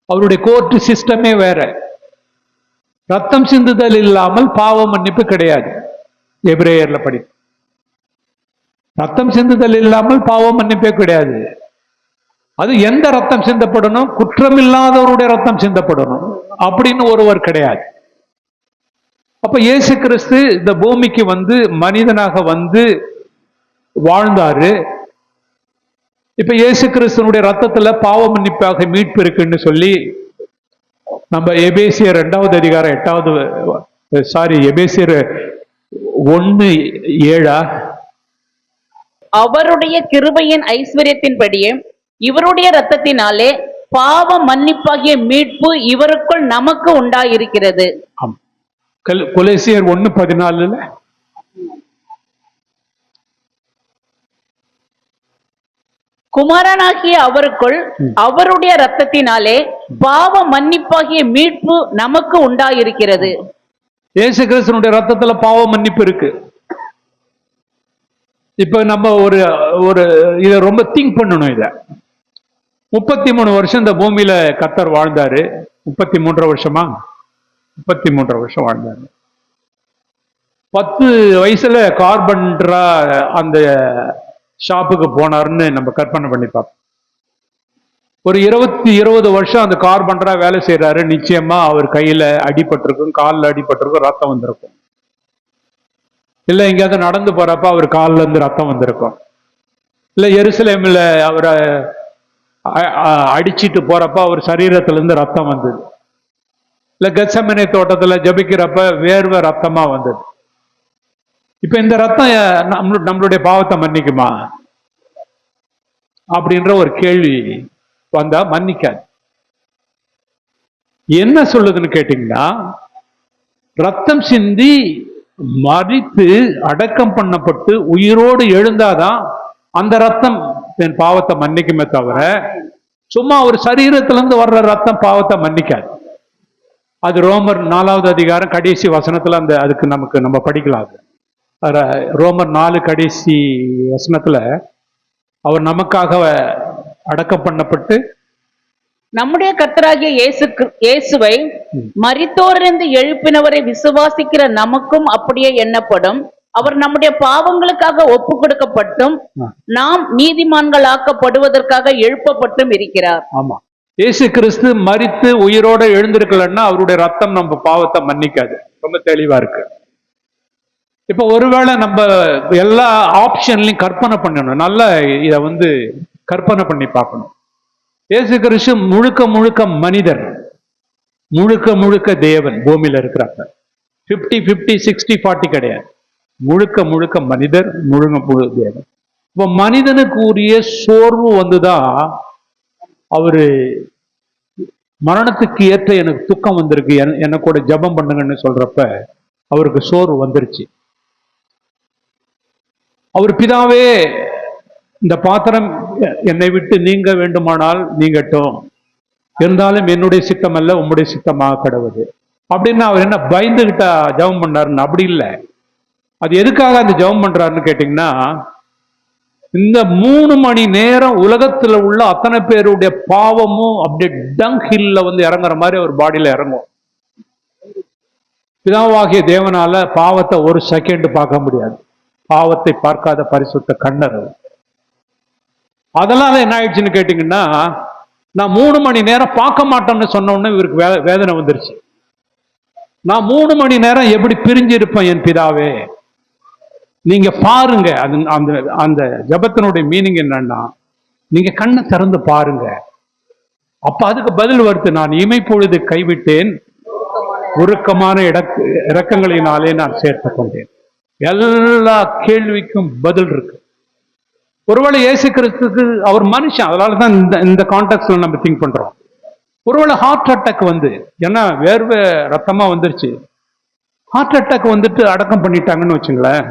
அவருடைய கோர்ட் சிஸ்டமே வேற. ரத்தம் சிந்துதல் இல்லாமல் பாவ மன்னிப்பு கிடையாது. எபிரேயர்ல படி, ரத்தம் சிந்துதல் இல்லாமல் பாவ மன்னிப்பே கிடையாது. அது எந்த ரத்தம் சிந்தப்படணும்? குற்றம் இல்லாதவருடைய ரத்தம் சிந்தப்படணும் அப்படின்னு ஒருவர் கிடையாது. அப்ப இயேசு கிறிஸ்து இந்த பூமிக்கு மனிதனாக வாழ்ந்தாரு. இப்ப இயேசு கிறிஸ்துனுடைய ரத்தத்துல பாவ மன்னிப்பாக மீட்பு இருக்குன்னு சொல்லி நம்ம எபேசியர் 2வது அதிகாரம் 8வது எபேசியர் 1:7 அவருடைய கிருபையின் ஐஸ்வர்யத்தின்படியே இவருடைய ரத்தத்தினாலே பாவ மன்னிப்பாகிய மீட்பு இவருக்குள் நமக்கு உண்டாயிருக்கிறது. கொலோசியர் 1:14 குமாரனாகிய அவருக்குள் அவருடைய ரத்தத்தினாலே பாவ மன்னிப்பாகிய மீட்பு நமக்கு உண்டாயிருக்கிறது. இயேசு கிறிஸ்துனுடைய ரத்தத்துல பாவ மன்னிப்பு இருக்கு. இப்ப நம்ம ஒரு ஒரு இத ரொம்ப திங்க் பண்ணணும். இத 33 வருஷம் இந்த பூமியில கர்த்தர் வாழ்ந்தாரு. 33 வருஷமா? 33 வருஷம் வாழ்ந்தாரு. 10 வயசுல கார்பெண்டரா அந்த ஷாப்புக்கு போனாருன்னு நம்ம கற்பனை பண்ணி பார்ப்போம். ஒரு 20 வருஷம் அந்த கார்பெண்டரா வேலை செய்யறாரு. நிச்சயமா அவர் கையில அடிபட்டிருக்கும், காலில் அடிபட்டிருக்கும், ரத்தம் வந்திருக்கும். இல்ல எங்கேயாவது நடந்து போறப்ப அவர் காலில் இருந்து ரத்தம் வந்திருக்கும். இல்ல எருசலேம்ல அவரை அடிச்சிட்டு போறப்ப அவர் சரீரத்துல இருந்து ரத்தம் வந்தது. இல்ல கெத்செமனே தோட்டத்துல ஜபிக்கிறப்ப வேர்வை ரத்தமா வந்தது. இப்ப இந்த ரத்தம் நம்மளுடைய பாவத்தை மன்னிக்குமா அப்படின்ற ஒரு கேள்வி வந்தா மன்னிக்காது. என்ன சொல்லுதுன்னு கேட்டீங்கன்னா, ரத்தம் சிந்தி மரித்து அடக்கம் பண்ணப்பட்டு உயிரோடு எழுந்தாதான் அந்த ரத்தம் என் பாவத்தை மன்னிக்குமே தவிர, சும்மா ஒரு சரீரத்திலிருந்து வர்ற ரத்தம் பாவத்தை மன்னிக்காது. அது ரோமர் 4வது அதிகாரம் கடைசி வசனத்துல அதுக்கு நம்ம படிக்கலாம். ரோமர் 4 கடைசி வசனத்துல அவர் நமக்காக அடக்கம் பண்ணப்பட்டு நம்முடைய கர்த்தராகிய இயேசுவை மரித்தோரிலிருந்து எழுப்பினவரை விசுவாசிக்கிற நமக்கும் அப்படியே எண்ணப்படும். அவர் நம்முடைய பாவங்களுக்காக ஒப்பு கொடுக்கப்பட்டும் நாம் நீதிமான்கள் ஆக்கப்படுவதற்காக எழுப்பப்பட்டும் இருக்கிறார். ஆமா, இயேசு கிறிஸ்து மரித்து உயிரோட எழுந்திருக்கலன்னா அவருடைய ரத்தம் நம்ம பாவத்தை மன்னிக்காது. ரொம்ப தெளிவா இருக்கு. இப்ப ஒருவேளை நம்ம எல்லா ஆப்ஷன்லையும் கற்பனை பண்ணணும். நல்லா இத கற்பனை பண்ணி பார்க்கணும். இயேசு கிறிஸ்து முழுக்க மனிதர், முழுக்க தேவன். பூமியில இருக்கிறாங்க 50-50 60-40 கிடையாது. முழுக்க மனிதர், முழு தேவன். இப்ப மனிதனுக்கு உரிய சோர்வு வந்துதான் அவரு மரணத்துக்கு ஏற்ற எனக்கு துக்கம் வந்திருக்கு, என்ன கூட ஜபம் பண்ணுங்கன்னு சொல்றப்ப அவருக்கு சோர்வு வந்துருச்சு. அவர் பிதாவே இந்த பாத்திரம் என்னை விட்டு நீங்க வேண்டுமானால் நீங்கட்டும், இருந்தாலும் என்னுடைய சித்தம் அல்ல உம்முடைய சித்தமாக கடவுது அப்படின்னு அவர் என்ன பயந்துகிட்டா ஜபம் பண்ணாருன்னு? அப்படி இல்லை. அது எதுக்காக அந்த ஜபம் பண்றாருன்னு கேட்டீங்கன்னா, இந்த 3 மணி நேரம் உலகத்துல உள்ள அத்தனை பேருடைய பாவமும் அப்படியே டங் ஹில்ல இறங்குற மாதிரி ஒரு பாடியில இறங்கும். பிதாவாகிய தேவனால பாவத்தை ஒரு செகண்ட் பார்க்க முடியாது. பாவத்தை பார்க்காத பரிசுத்த கண்ணர். அதனால என்ன ஆயிடுச்சுன்னு கேட்டீங்கன்னா, நான் 3 மணி நேரம் பார்க்க மாட்டேன்னு சொன்ன உடனே இவருக்கு வேதனை வந்துருச்சு. நான் 3 மணி நேரம் எப்படி பிரிஞ்சு இருப்பேன் என் பிதாவே? நீங்க பாருங்க. அந்த அந்த ஜபத்தினுடைய மீனிங் என்னன்னா, நீங்க கண்ணை திறந்து பாருங்க. அப்ப அதுக்கு பதில் வருது, நான் இமைப்பொழுது கைவிட்டேன், உருக்கமான இரக்கங்களினாலே நான் சேர்த்துக் கொண்டேன். எல்லா கேள்விக்கும் பதில் இருக்கு. ஒருவேளை இயேசு கிறிஸ்துக்கு அவர் மனுஷன், அதனாலதான் இந்த கான்டெக்ட்ல நம்ம திங்க் பண்றோம். ஒருவேளை ஹார்ட் அட்டாக் ஏன்னா வேர்வை ரத்தமா வந்துருச்சு, ஹார்ட் அட்டாக் அடக்கம் பண்ணிட்டாங்கன்னு வச்சுங்களேன்.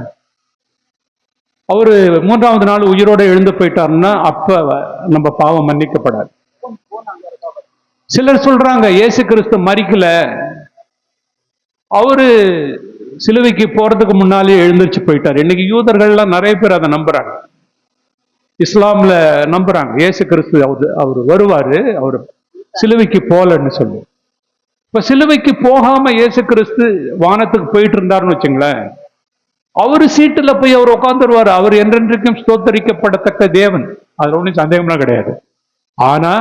அவரு 3வது நாள் உயிரோட எழுந்து போயிட்டாருன்னா அப்ப நம்ம பாவம் மன்னிக்கப்படாது. சிலர் சொல்றாங்க இயேசு கிறிஸ்து மரிக்கல, அவரு சிலுவைக்கு போறதுக்கு முன்னாலே எழுந்திருச்சு போயிட்டார். இன்னைக்கு யூதர்கள்லாம் நிறைய பேர் அதை நம்புறாங்க, இஸ்லாம்ல நம்புறாங்க. இயேசு கிறிஸ்து அவர் வருவாரு, அவர் சிலுவைக்கு போலன்னு சொல்லி. இப்ப சிலுவைக்கு போகாம இயேசு கிறிஸ்து வானத்துக்கு போயிட்டு இருந்தாருன்னு வச்சுங்களேன், அவரு சீட்டுல போய் அவர் உட்காந்துருவாரு. அவர் என்றென்றைக்கும் ஸ்தோத்தரிக்கப்படத்தக்க தேவன், அதுல ஒன்றும் சந்தேகம்லாம் கிடையாது. ஆனா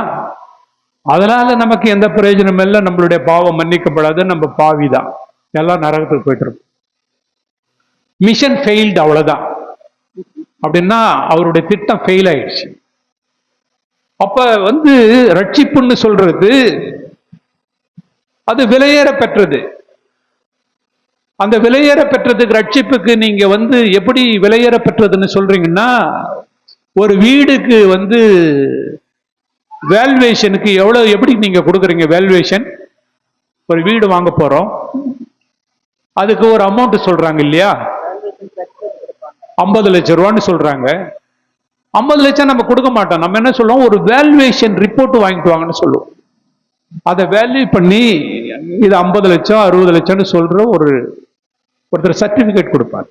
அதனால நமக்கு எந்த பிரயோஜனம் இல்லை, நம்மளுடைய பாவம் மன்னிக்கப்படாது, நம்ம பாவிதான், எல்லாம் நரகத்துக்கு போயிட்டு இருக்கும். மிஷன் ஃபெயில்டு, அவ்வளவுதான். அப்படின்னா அவருடைய திட்டம் ஃபெயில் ஆயிடுச்சு. அப்ப ரட்சிப்புன்னு சொல்றது அது விலையேற பெற்றது. அந்த விலையேற பெற்றதுக்கு ரட்சிப்புக்கு நீங்க எப்படி விலையேற பெற்றதுன்னு சொல்றீங்கன்னா, ஒரு வீடுக்கு வேல்யூவேஷனுக்கு எப்படி நீங்க கொடுக்குறீங்க வேல்யூவேஷன்? ஒரு வீடு வாங்க போறோம், அதுக்கு ஒரு அமௌண்ட் சொல்றாங்க இல்லையா, 50 லட்சம் ரூபான்னு சொல்றாங்க. 50 லட்சம் நம்ம கொடுக்க மாட்டோம். நம்ம என்ன சொல்லுவோம், ஒரு வேல்யூவேஷன் ரிப்போர்ட் வாங்கிட்டு வாங்கன்னு சொல்லுவோம். அதை வேல்யூ பண்ணி இது 50 லட்சம் 60 லட்சம்னு சொல்ற ஒருத்தர் சர்டிபிகேட் கொடுப்பார்,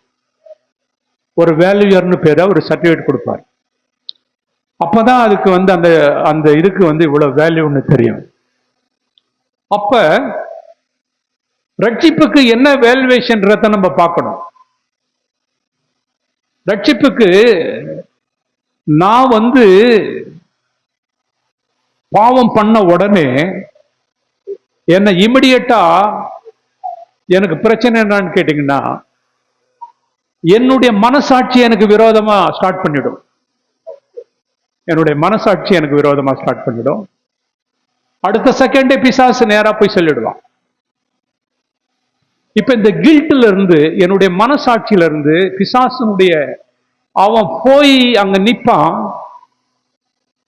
ஒரு வேல்யூயர்னு பேர ஒரு சர்டிபிகேட் கொடுப்பார். அப்பதான் அதுக்கு வந்து அந்த அந்த இதுக்கு வந்து இவ்வளவு வேல்யூன்னு தெரியும். அப்ப ரட்சிப்புக்கு என்ன வேல்யூவேஷன்றத நம்ம பார்க்கணும். ரட்சிப்புக்கு நான் வந்து பாவம் பண்ண உடனே என்ன இமிடியட்டா எனக்கு பிரச்சனை என்னன்னு கேட்டீங்கன்னா, என்னுடைய மனசாட்சி எனக்கு விரோதமா ஸ்டார்ட் பண்ணிடும். என்னுடைய மனசாட்சி எனக்கு விரோதமா ஸ்டார்ட் பண்ணிடும். அடுத்த செகண்டே பிசாசு நேரா போய் சொல்லிடுவான். இப்ப இந்த கில்ட்ல இருந்து, என்னுடைய மனசாட்சியில இருந்து பிசாசுனுடைய அவன் போய் அங்க நிப்பான்.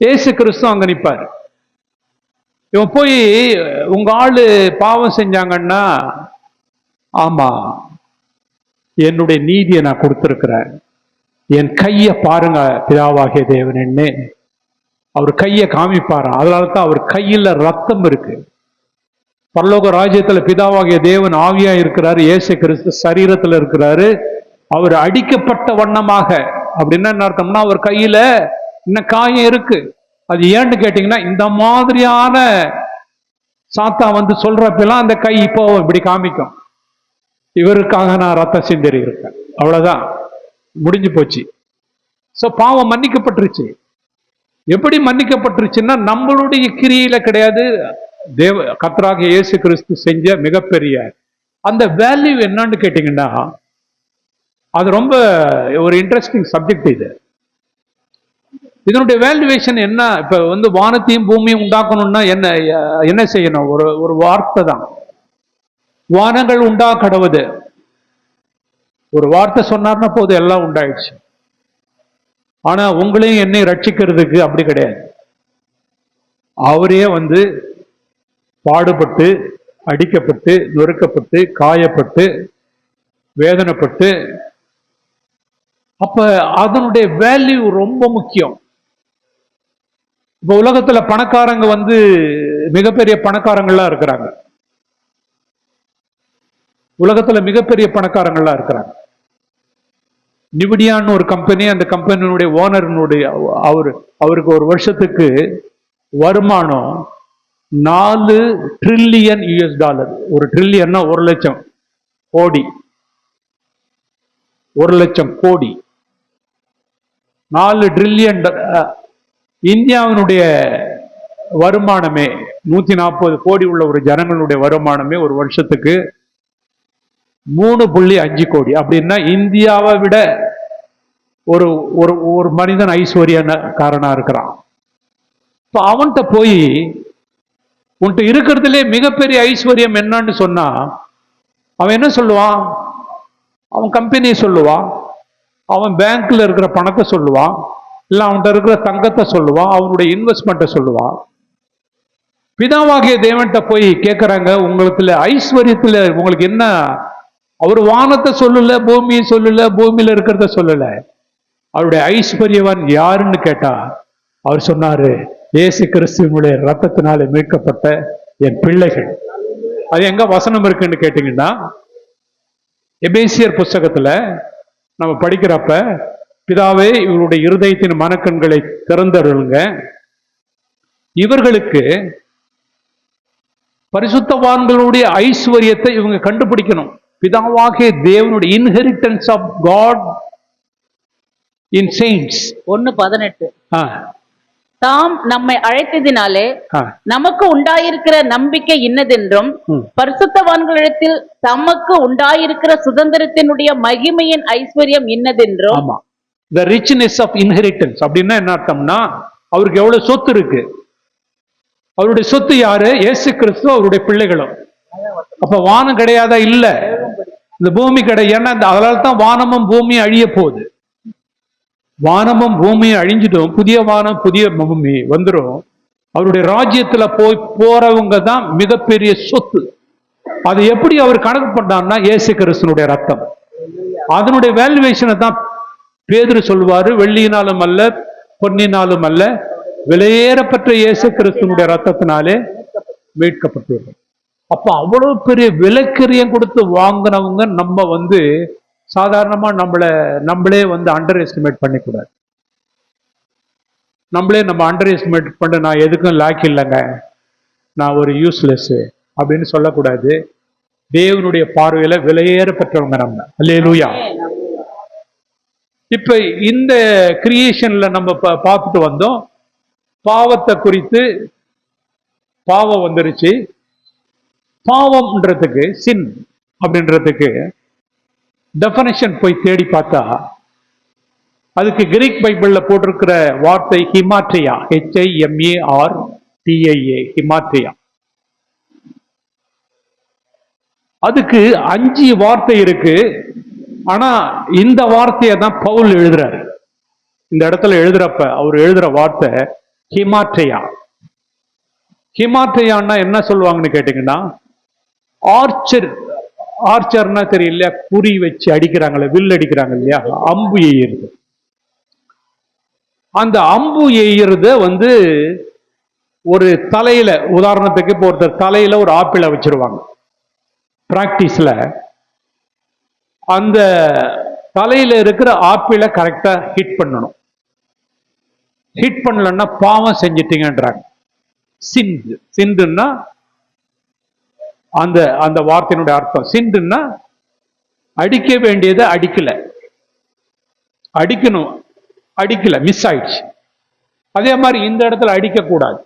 இயேசு கிறிஸ்து அங்க நிப்பாரு. இவன் போய் உங்க ஆளு பாவம் செஞ்சாங்கன்னா, ஆமா என்னுடைய நீதியை நான் கொடுத்திருக்கிறேன், என் கைய பாருங்க பிதாவாகிய தேவனே, அவர் கையை காமிப்பாராம். அதனாலதான் அவர் கையில ரத்தம் இருக்கு. பரலோக ராஜ்யத்துல பிதாவாகிய தேவன் ஆவியா இருக்கிறாரு, இயேசு கிறிஸ்து சரீரத்துல இருக்கிறாரு. அவர் அடிக்கப்பட்ட வண்ணமாக அப்படின்னா என்ன அர்த்தம்னா, அவர் கையில இன்னும் காயம் இருக்கு. அது ஏன்னு கேட்டீங்கன்னா, இந்த மாதிரியான சாத்தா வந்து சொல்றப்பெல்லாம் அந்த கை இப்போ இப்படி காமிக்கும், இவருக்காக நான் ரத்தம் சிந்தறி இருக்கேன், அவ்வளவுதான், முடிஞ்சு போச்சு. சோ பாவம் மன்னிக்கப்பட்டுருச்சு. எப்படி மன்னிக்கப்பட்டுருச்சுன்னா, நம்மளுடைய கிரியில கிடையாது, கர்த்தராகிய இயேசு கிறிஸ்து செஞ்ச மிகப்பெரிய அந்த வேல்யூ என்னன்னு கேட்டீங்கன்னா, அது ரொம்ப ஒரு இன்ட்ரெஸ்டிங் சப்ஜெக்ட். இது இதனுடைய வேல்யூவேஷன் என்ன? இப்ப வந்து வானத்தையும் பூமியும் உண்டாக்கணும்னா என்ன செய்யணும்? ஒரு வார்த்தை தான். வானங்கள் உண்டா கடவுது, ஒரு வார்த்தை சொன்னார்னா போது எல்லாம் உண்டாயிடுச்சு. ஆனா உங்களையும் என்னை ரட்சிக்கிறதுக்கு அப்படி கிடையாது. அவரே வந்து பாடுபட்டு, அடிக்கப்பட்டு, நொறுக்கப்பட்டு, காயப்பட்டு, வேதனைப்பட்டு, அப்ப அதனுடைய வேல்யூ ரொம்ப முக்கியம். இப்ப உலகத்துல பணக்காரங்க வந்து மிகப்பெரிய பணக்காரங்கள்லாம் இருக்கிறாங்க. உலகத்துல மிகப்பெரிய பணக்காரங்கள்லாம் இருக்கிறாங்க. நிவிடியான்னு ஒரு கம்பெனி, அந்த கம்பெனியினுடைய ஓனருடைய அவருக்கு ஒரு வருஷத்துக்கு வருமானம் $4 ட்ரில்லியன். ஒரு ட்ரில்லியன்னா 1 லட்சம் கோடி. 1 லட்சம் கோடி, 4 ட்ரில்லியன். இந்தியாவினுடைய வருமானமே 140 கோடி உள்ள ஒரு ஜனங்களுடைய வருமானமே ஒரு வருஷத்துக்கு 3.5 கோடி. அப்படின்னா இந்தியாவை விட ஒரு ஒரு மனிதன் ஐஸ்வர்யக்காரனா இருக்கிறான். இப்ப அவன்கிட்ட போய் உன்கிட்ட இருக்கிறதுலே மிகப்பெரிய ஐஸ்வர்யம் என்னன்னு சொன்னா, அவன் என்ன சொல்லுவான்? அவன் கம்பெனியை சொல்லுவான், அவன் பேங்க்ல இருக்கிற பணத்தை சொல்லுவான், இல்ல அவன்கிட்ட இருக்கிற தங்கத்தை சொல்லுவான், அவனுடைய இன்வெஸ்ட்மெண்ட்டை சொல்லுவான். பிதாவாகிய தேவன்கிட்ட போய் கேட்கறாங்க, உங்களுக்கு ஐஸ்வர்யத்துல உங்களுக்கு என்ன? அவர் வானத்தை சொல்லல, பூமியை சொல்லல, பூமியில இருக்கிறத சொல்லல. அவருடைய ஐஸ்வர்யவன் யாருன்னு கேட்டா, அவர் சொன்னாரு, இயேசு கிறிஸ்துவினுடைய ரத்தத்தினாலே மீட்கப்பட்ட என் பிள்ளைகள். அது எங்க வசனம் இருக்குன்னு கேட்டீங்கன்னா, எபேசியர் புஸ்தகத்துல நம்ம படிக்கிறப்ப, பிதாவே இவருடைய இருதயத்தின் மனக்கண்களை திறந்தருளுங்க, இவர்களுக்கு பரிசுத்தவான்களுடைய ஐஸ்வர்யத்தை இவங்க கண்டுபிடிக்கணும். பிதாவாகிய தேவனுடைய இன்ஹெரிட்டன்ஸ் ஆஃப் காட் இன் செயின்ட்ஸ் 1:18. ஆ, தாம் நம்மை அழைத்ததினாலே நமக்கு உண்டாயிருக்கிற நம்பிக்கை இன்னதென்றும், பரிசுத்தவான்களிடத்தில் தமக்கு உண்டாயிருக்கிற சுதந்திரத்தினுடைய மகிமையின் ஐஸ்வர்யம் இன்னதென்றும். ஆமா, the richness of inheritance அப்படின்னா என்ன அர்த்தம்னா, அவருக்கு எவ்வளவு சொத்து இருக்கு. அவருடைய சொத்து யாரு? இயேசு கிறிஸ்து, அவருடைய பிள்ளைகளும். அப்ப வானம் கிடையாதா? இல்ல, இந்த பூமி கிடையாது. ஏன்னா அதனால தான் வானமும் பூமியும் அழிய போகுது. வானமும் பூமியும் அழிஞ்சிடும், புதிய வானம் புதிய பூமி வந்துடும். அவருடைய ராஜ்யத்துல போறவங்க தான் மிகப்பெரிய சொத்து. அது எப்படி அவர் கணக்கு பண்ணார்னா, இயேசு கிறிஸ்துனுடைய ரத்தம். அதனுடைய வேல்யூவேஷனை தான் பேதுரு சொல்வாரு, வெள்ளியினாலும் அல்ல, பொன்னினாலும் அல்ல, விலையேறப்பட்ட இயேசு கிறிஸ்துனுடைய ரத்தத்தினாலே மீட்கப்பட்டது. அப்ப அவ்வளவு பெரிய விலைக்கரியம் கொடுத்து வாங்கினவங்க நம்ம வந்து சாதாரணமா நம்மளே வந்து அண்டர் எஸ்டிமேட் பண்ணிக்கூடாது. நம்ம அண்டர் எஸ்டிமேட் பண்ண நான் எதுக்கும் லாக் இல்லைங்க, நான் ஒரு யூஸ்லெஸ் அப்படின்னு சொல்லக்கூடாது. தேவனுடைய பார்வையில விலையேற பெற்றவங்க நம்ம. அல்லேலூயா. இப்ப இந்த கிரியேஷன்ல நம்ம பார்த்துட்டு வந்தோம். பாவத்தை குறித்து பாவம் வந்துருச்சு. பாவம்ன்றதுக்கு சின் அப்படின்றதுக்கு டெஃபனிஷன் போய் தேடி பார்த்தா அதுக்கு கிரீக் பைபிள்ல போட்டிருக்கிற வார்த்தை ஹிமாட்ரியா, HIMARTIA, ஹிமாட்ரியா. அதுக்கு 5 வார்த்தை இருக்கு. ஆனா இந்த வார்த்தையை தான் பவுல் எழுதுறாரு. இந்த இடத்துல எழுதுறப்ப அவர் எழுதுற வார்த்தை ஹிமாட்ரியா. ஹிமாட்ரியான்னா என்ன சொல்லுவாங்கன்னு கேட்டீங்கன்னா, ஆர்ச்சர்னா தெரியல, குறி வச்சு அடிக்கிறாங்களே, வில் அடிக்கிறாங்க இல்லையா, அம்பு எய்யுறது. அந்த அம்பு எய்யுறத வந்து ஒரு தலையில, உதாரணத்துக்கு இப்போ ஒருத்தர் தலையில ஒரு ஆப்பிளை வச்சிருவாங்க. பிராக்டிஸ்ல அந்த தலையில இருக்கிற ஆப்பிளை கரெக்டா ஹிட் பண்ணணும். ஹிட் பண்ணலன்னா பாவம் செஞ்சிட்டீங்கன்றாங்க. சிந்துன்னா அந்த அந்த வார்த்தையினுடைய அர்த்தம். சிந்துன்னா அடிக்க வேண்டியதை அடிக்கல, மிஸ் ஆயிடுச்சு. அதே மாதிரி இந்த இடத்துல அடிக்க கூடாது,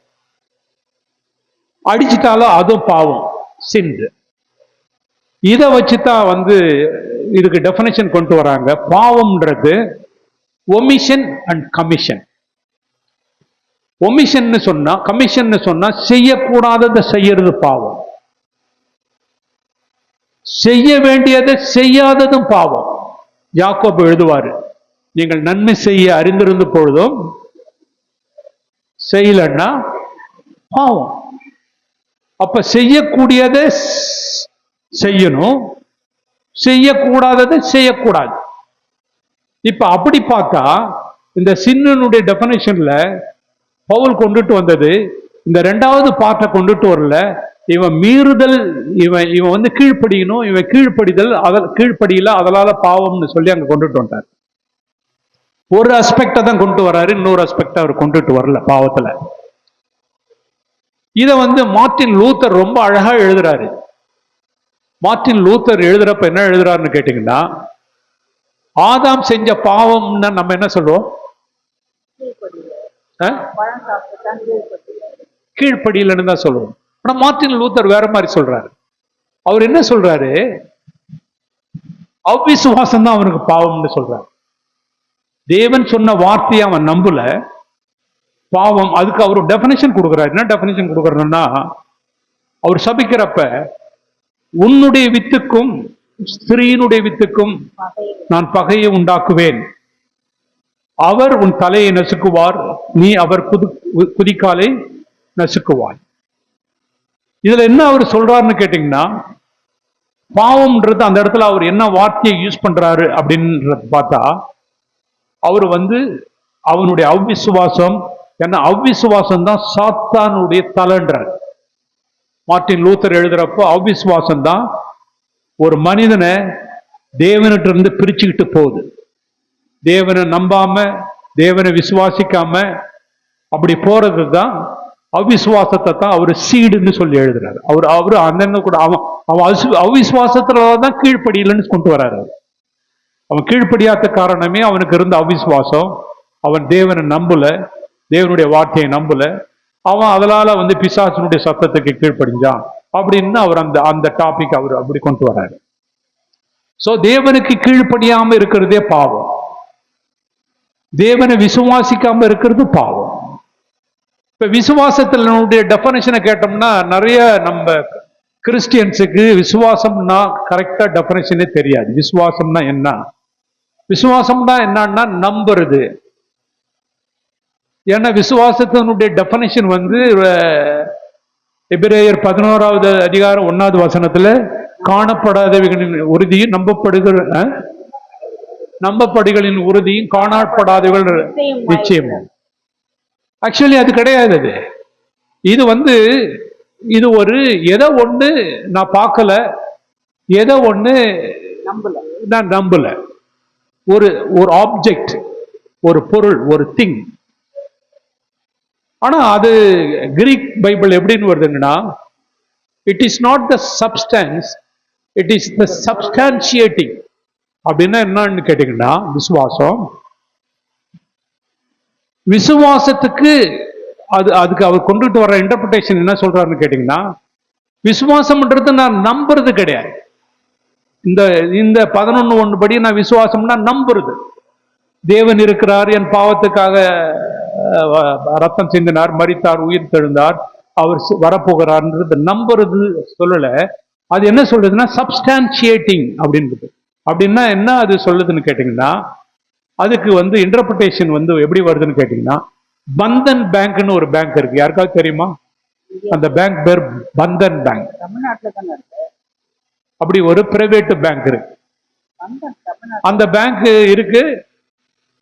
அடிச்சுட்டாலும் அதுவும் பாவம், சிந்து. இதை வச்சுதான் வந்து இதுக்கு டெஃபினேஷன் கொண்டு வராங்க. பாவம்ன்றது ஒமிஷன் அண்ட் கமிஷன். ஒமிஷன் சொன்னா, கமிஷன் சொன்னா செய்யக்கூடாததை செய்யறது பாவம், செய்ய வேண்டியதை செய்யாததும் பாவம். யாக்கோபு எழுதுவாரு, நீங்கள் நன்மை செய்ய அறிந்திருந்த பொழுதும் செய்யலன்னா பாவம். அப்ப செய்யக்கூடியதை செய்யணும், செய்யக்கூடாததை செய்யக்கூடாது. இப்ப அப்படி பார்த்தா இந்த சின்னனுடைய டெஃபினேஷன்ல பவுல் கொண்டுட்டு வந்தது இந்த 2வது பார்ட்டை கொண்டுட்டு வரல. இவன் மீறுதல், இவன் வந்து கீழ்ப்படியணும், இவன் கீழ்ப்படியல, அதனால பாவம்னு சொல்லி அங்க கொண்டுட்டு வந்தார். ஒரு அஸ்பெக்ட தான் கொண்டு வர்றாரு, இன்னொரு அஸ்பெக்ட் அவர் கொண்டுட்டு வரல பாவத்துல. இத வந்து மார்ட்டின் லூத்தர் ரொம்ப அழகா எழுதுறாரு. மார்ட்டின் லூத்தர் எழுதுறப்ப என்ன எழுதுறாருன்னு கேட்டீங்கன்னா, ஆதாம் செஞ்ச பாவம்னா நம்ம என்ன சொல்லுவோம், கீழ்ப்படியலன்னு தான் சொல்லுவோம். ஆனா மார்ட்டின் லூத்தர் வேற மாதிரி சொல்றாரு. அவர் என்ன சொல்றாரு, அவ்விசுவாசம் தான் அவனுக்கு பாவம்னு சொல்றாரு. தேவன் சொன்ன வார்த்தையை அவன் நம்பல, பாவம். அதுக்கு அவர் டெஃபினேஷன் கொடுக்கிறார். என்ன டெஃபினேஷன் கொடுக்கறதுன்னா, அவர் சபிக்கிறப்ப உன்னுடைய வித்துக்கும் ஸ்திரீனுடைய வித்துக்கும் நான் பகையை உண்டாக்குவேன், அவர் உன் தலையை நசுக்குவார், நீ அவர் குதிக்காலை நசுக்குவாய். இதுல என்ன அவர் சொல்றாருன்னு கேட்டீங்கன்னா, பாவம்ன்றது அந்த இடத்துல அவர் என்ன வார்த்தையை யூஸ் பண்றாரு அப்படின்றது பார்த்தா, அவர் வந்து அவனுடைய அவ்விசுவாசம், ஏன்னா அவ்விசுவாசம் தான் சாத்தானுடைய தலைன்றார். மார்ட்டின் லூத்தர் எழுதுறப்போ அவ்விசுவாசம் தான் ஒரு மனிதனை தேவனிட்ட இருந்து பிரிச்சுக்கிட்டு போகுது. தேவனை நம்பாம, தேவனை விசுவாசிக்காம அப்படி போறது தான் அவிசுவாசத்தை தான் அவர் சீடுன்னு சொல்லி எழுதுறாரு. அவரு அந்த கூட அவன் அவிசுவாசத்துலதான் கீழ்ப்படியலன்னு கொண்டு வர்றாரு. அவன் கீழ்ப்படியாத காரணமே அவனுக்கு இருந்த அவிசுவாசம். அவன் தேவனை நம்பல, தேவனுடைய வார்த்தையை நம்பல. அவன் அதனால வந்து பிசாசனுடைய சத்தத்துக்கு கீழ்ப்படிஞ்சான் அப்படின்னு அவர் அந்த டாபிக் அவர் அப்படி கொண்டு வர்றாரு. சோ தேவனுக்கு கீழ்ப்படியாம இருக்கிறதே பாவம், தேவனை விசுவாசிக்காம இருக்கிறது பாவம். இப்ப விசுவாசத்தினுடைய டெஃபனிஷனை கேட்டோம்னா, நிறைய நம்ம கிறிஸ்டியன்ஸுக்கு விசுவாசம்னா கரெக்டா டெஃபனிஷனே தெரியாது. விசுவாசம்னா என்ன, விசுவாசம்னா என்னன்னா நம்புறது. ஏன்னா விசுவாசத்தினுடைய டெஃபனிஷன் வந்து எபிரேயர் 11வது அதிகாரம் 1வது வசனத்துல காணப்படாதவைகளின் உறுதியும் நம்பப்படுகளின் உறுதியும் காணப்படாதவர்கள் நிச்சயம். ஆக்சுவலி அது கிடையாது. இது வந்து இது ஒரு எதை ஒண்ணு நான் பார்க்கல, எதை ஒண்ணு நம்பல. நான் நம்பல. ஒரு ஒரு ஆப்ஜெக்ட், ஒரு பொருள், ஒரு திங். ஆனா அது கிரீக் பைபிள் எப்படின்னு வருதுன்னா, it is not the substance, it is the substantiating. அப்படின்னா என்னன்னு கேட்டீங்கன்னா, விசுவாசம், விசுவாசத்துக்கு அதுக்கு அவர் கொண்டுட்டு வர இன்டர்பிரேஷன் என்ன சொல்றாருன்னு கேட்டீங்கன்னா, விசுவாசம்ன்றது நான் நம்புறது கிடையாது. இந்த இந்த 11:1 படி நான் விசுவாசம்னா நம்புறது. தேவன் இருக்கிறார், என் பாவத்துக்காக ரத்தம் சிந்தினார், மரித்தார், உயிர் தெழுந்தார், அவர் வரப்போகிறார்ன்றது நம்புறது சொல்லல. அது என்ன சொல்றதுன்னா சப்ஸ்டான்சியேட்டிங் அப்படின்றது. அப்படின்னா என்ன அது சொல்லுதுன்னு கேட்டீங்கன்னா, அதுக்கு இன்டர்பிரேஷன் எப்படி வருதுன்னு கேட்டீங்கன்னா, பந்தன் பேங்க்னு ஒரு பேங்க் இருக்கு, யாருக்காவது தெரியுமா? அந்த பேங்க் பேர் பந்தன் பேங்க். தமிழ்நாட்டுல தானே இருக்கு. அப்படி ஒரு பிரைவேட் பேங்க் இருக்கு. அந்த பேங்க் இருக்கு.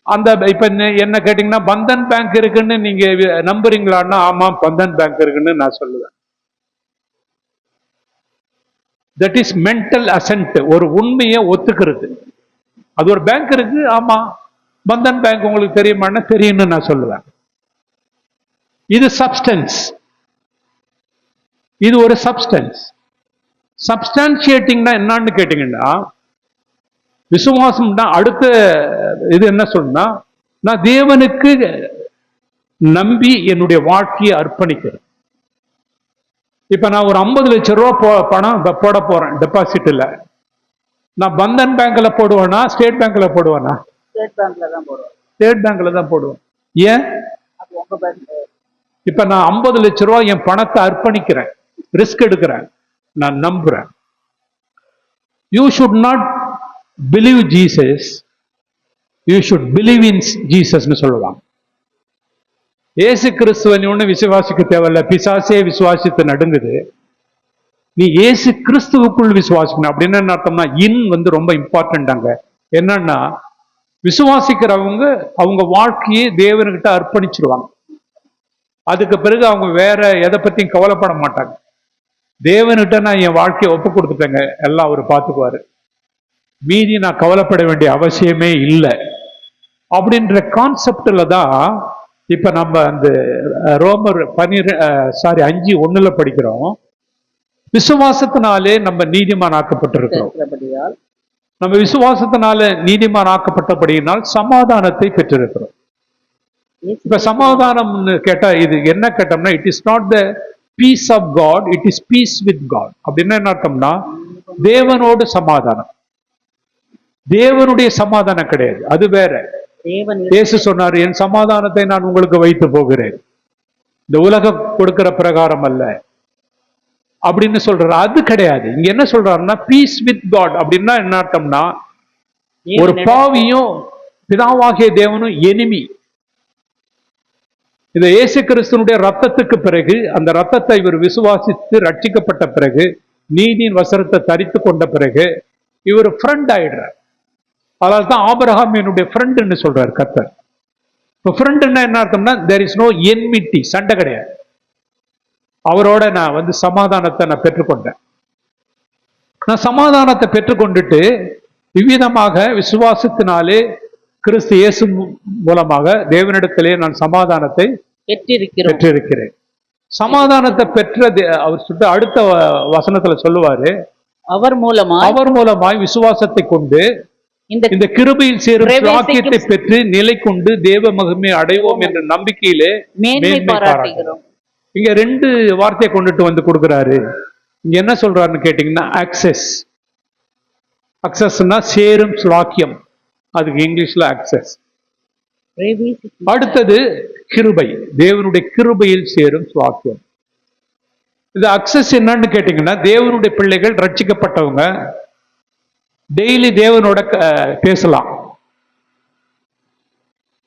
அந்த இப்ப என்ன கேட்டீங்கன்னா, பந்தன் பேங்க் இருக்குன்னு நீங்க நம்புறீங்களான்னா, ஆமா பந்தன் பேங்க் இருக்குன்னு நான் சொல்லுவேன். தட் இஸ் மென்டல் அசென்ட், ஒரு உண்மையை ஒத்துக்கிறது. அது ஒரு பேங்க் இருக்கு, ஆமா பந்தன் பேங்க் உங்களுக்கு தெரியுமான்னா தெரியும்னு நான் சொல்லுவேன். இது சப்ஸ்டன்ஸ், இது ஒரு சப்ஸ்டன்ஸ். சப்ஸ்டான்சியேட்டிங்னா என்னன்னு கேட்டீங்கன்னா, விசுவாசம்னா அடுத்த இது என்ன சொல்லணும்னா, நான் தேவனுக்கு நம்பி என்னுடைய வாழ்க்கையை அர்ப்பணிக்கிறேன். இப்ப நான் ஒரு 50 லட்சம் ரூபாய் பணம் போட போறேன் டெபாசிட்ல. நான் பந்தன் பேங்க்ல போடுவேனா, ஸ்டேட் பேங்க்ல போடுவேனா? ஸ்டேட் பேங்க்ல தான் போடுவேன். ஸ்டேட் பேங்க்ல தான் போடுவேன். ஏன்? அது உங்க பேங்க். இப்ப நான் 50 லட்சம் ரூபாய் என் பணத்தை அர்ப்பணிக்கிறேன், ரிஸ்க் எடுக்கிறேன், நான் நம்புறேன். You should not believe Jesus, you should believe in ஜீசஸ்னு சொல்லுவாங்க. ஏசு கிறிஸ்துவன் ஒண்ணு விசுவாசிக்க தேவையில்ல, பிசாசே விசுவாசித்து நடுங்குது. நீ ஏசு கிறிஸ்துவுக்குள் விசுவாசிக்கணும். அப்படின்னு என்ன அர்த்தம்னா, இன் ரொம்ப இம்பார்ட்டன்ட். அங்க என்னன்னா, விசுவாசிக்கிறவங்க அவங்க வாழ்க்கையை தேவன்கிட்ட அர்ப்பணிச்சிருவாங்க. அதுக்கு பிறகு அவங்க வேற எதை பத்தியும் கவலைப்பட மாட்டாங்க. தேவன்கிட்ட நான் என் வாழ்க்கையை ஒப்பு கொடுத்துட்டேங்க, எல்லாம் அவர் பார்த்துக்குவாரு, மீதி நான் கவலைப்பட வேண்டிய அவசியமே இல்லை அப்படின்ற கான்செப்ட்ல தான் இப்ப நம்ம அந்த ரோமர் 5:1 படிக்கிறோம். விசுவாசத்தினாலே நம்ம நீதிமான் ஆக்கப்பட்டிருக்கிறோம். நம்ம விசுவாசத்தினால நீதிமான் ஆக்கப்பட்டபடியினால் சமாதானத்தை பெற்றிருக்கிறோம். இப்ப சமாதானம் கேட்டா இது என்ன கேட்டோம்னா, it is not the peace of God, it is peace with God. அப்படின்னா என்ன அர்த்தம்னா, தேவனோடு சமாதானம். தேவனுடைய சமாதானம் கிடையாது, அது வேற. இயேசு சொன்னார், என் சமாதானத்தை நான் உங்களுக்கு வைத்து போகிறேன், இந்த உலகம் கொடுக்கிற பிரகாரம் அல்ல அப்படின்னு சொல்றாரு. அது கிடையாது. இங்க என்ன சொல்றாருன்னா, பீஸ் வித் காட். அப்படின்னா என்ன அர்த்தம்னா, ஒரு பாவியும் பிதாவாகிய தேவனும் எனிமி. இந்த இயேசு கிறிஸ்துனுடைய ரத்தத்துக்கு பிறகு, அந்த ரத்தத்தை இவர் விசுவாசித்து ரட்சிக்கப்பட்ட பிறகு, நீதியின் வசனத்தை தரித்து கொண்ட பிறகு இவர் ஃப்ரெண்ட் ஆயிடுறார். அதனால தான் ஆபிரகாம் என்னுடைய ஃப்ரெண்டுன்னு சொல்றாரு கர்த்தர். இப்போ ஃப்ரெண்டுன்னா என்ன அர்த்தம்னா, தேர் இஸ் நோ என்மிட்டி, சண்டை கிடையாது. அவரோட நான் சமாதானத்தை நான் பெற்றுக்கொண்டேன். நான் சமாதானத்தை பெற்றுக்கொண்டுட்டு இவ்விதமாக விசுவாசத்தினாலே கிறிஸ்து இயேசு மூலமாக தேவனிடத்திலே நான் சமாதானத்தை பெற்றிருக்கிறேன். சமாதானத்தை பெற்ற அவர் சொல்லிட்டு அடுத்த வசனத்துல சொல்லுவாரு, அவர் மூலமாய் விசுவாசத்தை கொண்டு இந்த கிருபையில் சேரும் வாக்கியத்தை பெற்று நிலை கொண்டு தேவ மகிமை அடைவோம் என்ற நம்பிக்கையிலே மேன்மை பாராட்டுகிறோம். இங்க 2 வார்த்தையை கொண்டுட்டு கொடுக்கிறாரு. இங்க என்ன சொல்றாருன்னு கேட்டீங்கன்னா, அக்சஸ். அக்சஸ்னா சேரும் ஸ்லாக்கியம், அதுக்கு இங்கிலீஷ்ல அக்சஸ். அடுத்தது கிருபை, தேவனுடைய கிருபையில் சேரும் ஸ்லாக்கியம். இது அக்சஸ் என்னன்னு கேட்டீங்கன்னா, தேவனுடைய பிள்ளைகள் ரட்சிக்கப்பட்டவங்க டெய்லி தேவனோட பேசலாம்.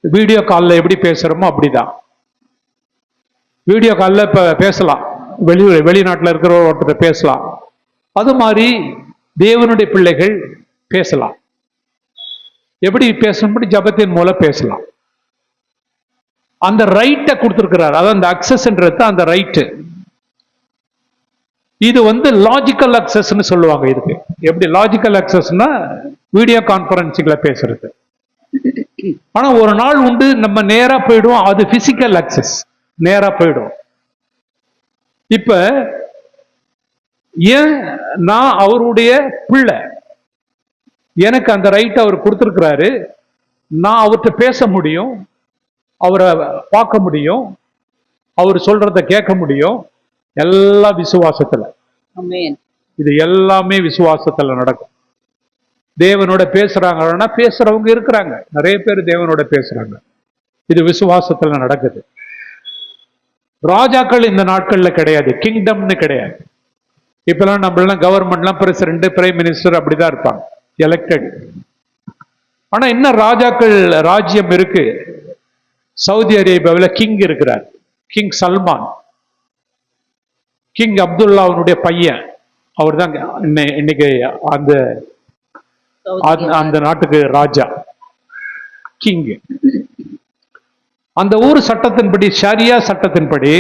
வீடியோ காலில் எப்படி பேசுறோமோ அப்படிதான். வீடியோ காலில் இப்ப பேசலாம், வெளிநாட்டில் இருக்கிற ஒருத்தர் பேசலாம். அது மாதிரி தேவனுடைய பிள்ளைகள் பேசலாம். எப்படி பேசணும்? ஜபத்தின் மூலம் பேசலாம். அந்த ரைட்டை கொடுத்திருக்கிறார். அதாவது அந்த அக்சஸ்ன்றது அந்த ரைட்டு. இது வந்து லாஜிக்கல் அக்சஸ்ன்னு சொல்லுவாங்க. இதுக்கு எப்படி லாஜிக்கல் அக்சஸ்னா வீடியோ கான்பரன்சிங்ல பேசுறது. ஆனா ஒரு நாள் உண்டு நம்ம நேரா போயிடுவோம், அது பிசிக்கல் அக்சஸ், நேரா போயிடும். இப்ப ஏன் நான் அவருடைய பிள்ளை, எனக்கு அந்த ரைட் அவர் கொடுத்திருக்கிறாரு, நான் அவர்கிட்ட பேச முடியும், அவரை பார்க்க முடியும், அவர் சொல்றத கேட்க முடியும், எல்லா விசுவாசத்துல. ஆமென். இது எல்லாமே விசுவாசத்துல நடக்கும். தேவனோட பேசுறாங்கன்னா பேசுறவங்க இருக்கிறாங்க, நிறைய பேர் தேவனோட பேசுறாங்க. இது விசுவாசத்துல நடக்குது. ராஜாக்கள் இந்த நாட்கள்ல கிடையாது, கிங்டம்னு கிடையாது. இப்பெல்லாம் நம்மளாம் கவர்மெண்ட்லாம் பிரசிடென்ட், பிரைம் மினிஸ்டர் அப்படிதான் இருப்பாங்க, எலெக்டட். ஆனா இன்னும் ராஜாக்கள் ராஜ்யம் இருக்கு. சவுதி அரேபியாவில் கிங் இருக்கிறார், கிங் சல்மான். கிங் அப்துல்லாவுடைய பையன் அவர் தான் இன்னைக்கு அந்த அந்த நாட்டுக்கு ராஜா, கிங். அந்த ஊர் சட்டத்தின்படி, ஷரியா சட்டத்தின்படி,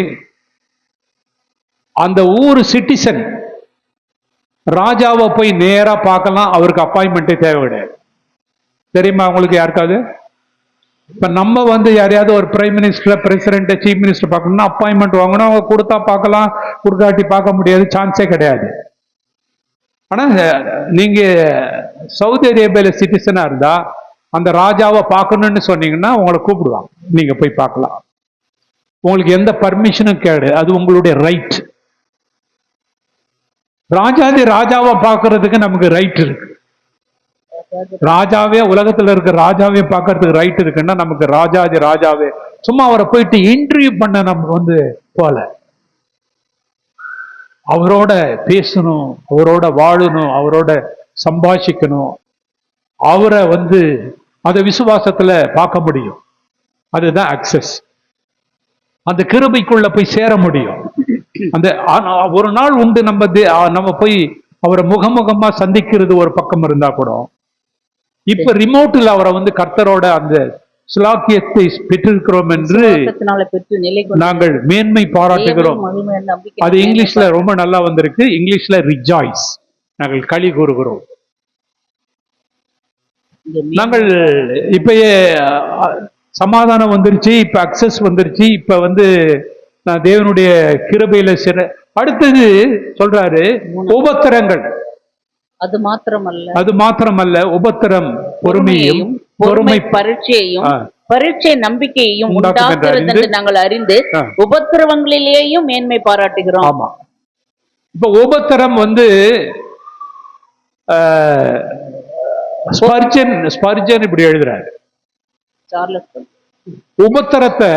அந்த ஊர் சிட்டிசன் ராஜாவை போய் நேரா பார்க்கலாம், அவருக்கு அப்பாயின்மெண்டே தேவை கிடையாது. தெரியுமா உங்களுக்கு யாருக்காவது? இப்ப நம்ம வந்து யாரையாவது ஒரு prime minister, president, chief minister பார்க்கணும்னா அப்பாயின்மெண்ட் வாங்கணும். அவங்க கொடுத்தா பார்க்கலாம், கொடுக்காட்டி பார்க்க முடியாது, சான்ஸே கிடையாது. ஆனா நீங்க சவுதி அரேபியால சிட்டிசனா இருந்தா அந்த ராஜாவை பார்க்கணும்னு சொன்னீங்கன்னா உங்களை கூப்பிடுவாங்க, நீங்க போய் பார்க்கலாம். உங்களுக்கு எந்த பர்மிஷனும் கிடையாது, அது உங்களுடைய ரைட். ராஜாவை பார்க்கறதுக்கு நமக்கு ரைட் இருக்கு. ராஜாவே, உலகத்துல இருக்க ராஜாவே பார்க்கறதுக்கு ரைட் இருக்குன்னா நமக்கு ராஜாவே சும்மா அவரை போயிட்டு இன்டர்வியூ பண்ண நம்ம வந்து போல. அவரோட பேசணும், அவரோட வாழணும், அவரோட சம்பாஷிக்கணும், அவரை வந்து அதை விசுவாசத்துல பார்க்க முடியும். அதுதான் அக்சஸ். அந்த கிருபைக்குள்ள போய் சேர முடியும். அந்த ஒரு நாள் உண்டு நம்ம போய் அவரை முகமுகமா சந்திக்கிறது ஒரு பக்கம் இருந்தா கூட, இப்ப ரிமோட்ல அவரை வந்து கர்த்தரோட அந்த சுலாக்கியத்தை பெற்றிருக்கிறோம் என்று நாங்கள் மேன்மை பாராட்டுகிறோம். அது இங்கிலீஷ்ல ரொம்ப நல்லா வந்திருக்கு. இங்கிலீஷ்ல ரிஜாய்ஸ், நாங்கள் களி கூறுகிறோம். நாங்கள் இப்ப சமாதானம் வந்துருச்சு, இப்ப அக்சஸ் வந்துருச்சு, இப்ப வந்து நான் தேவனுடைய கிருபையில அடுத்தது சொல்றாரு உபத்திரங்கள். அது மாத்திரமல்ல உபத்திரம் பொறுமையும், பொறுமை பரீட்சை நம்பிக்கையையும் உண்டாக்குகிறது என்று நாங்கள் அறிந்து உபத்திரவங்களிலேயும் மேன்மை பாராட்டுகிறோம். ஆமா, இப்ப உபத்திரம் வந்து ஸ்பர்ஜன் இப்படி எழுதுறாரு. உபத்திரத்தை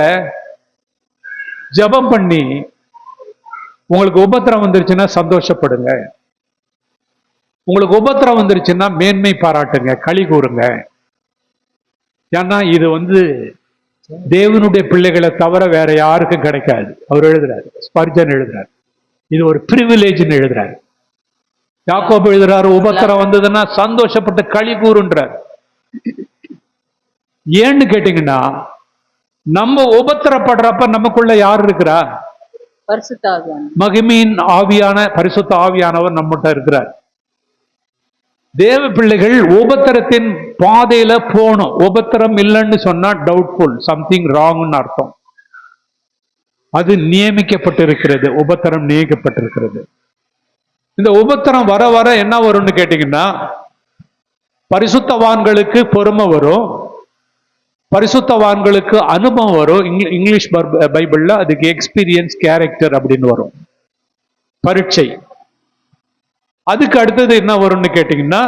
ஜபம் பண்ணி, உங்களுக்கு உபத்திரம் வந்துருச்சுன்னா சந்தோஷப்படுங்க, உங்களுக்கு உபத்திரம் வந்துருச்சுன்னா மேன்மை பாராட்டுங்க, களி கூறுங்க. ஏன்னா இது வந்து தேவனுடைய பிள்ளைகளை தவிர வேற யாருக்கும் கிடைக்காது. அவர் எழுதுறாரு, ஸ்பர்ஜன் எழுதுறாரு, இது ஒரு பிரிவிலேஜ்னு எழுதுறாரு. யாக்கோபு எழுதுறாரு, உபத்திரம் வந்ததுன்னா சந்தோஷப்பட்டு களி கூறுன்றார். ஏன்னு கேட்டீங்கன்னா, நம்ம உபத்திரப்படுறப்ப நமக்குள்ள யார் இருக்கிறா? மகிமையின் ஆவியான பரிசுத்த ஆவியானவர் நம்மகிட்ட இருக்கிறார். தேவ பிள்ளைகள் உபத்திரத்தின் பாதையில போகணும். உபத்திரம் இல்லைன்னு சொன்னா டவுட்ஃபுல், சம்திங் ராங்னு அர்த்தம். அது நியமிக்கப்பட்டிருக்கிறது, உபத்திரம் நியமிக்கப்பட்டிருக்கிறது. இந்த உபத்திரம் வர வர என்ன வரும்னு கேட்டீங்கன்னா, பரிசுத்தவான்களுக்கு பொறுமை வரும், பரிசுத்தவான்களுக்கு அனுபவம் வரும். இங்கிலீஷ் பைபிள்ல அதுக்கு எக்ஸ்பீரியன்ஸ், கேரக்டர் அப்படின்னு வரும், பரீட்சை. அதுக்கு அடுத்தது என்ன வரும்னு கேட்டீங்கன்னா,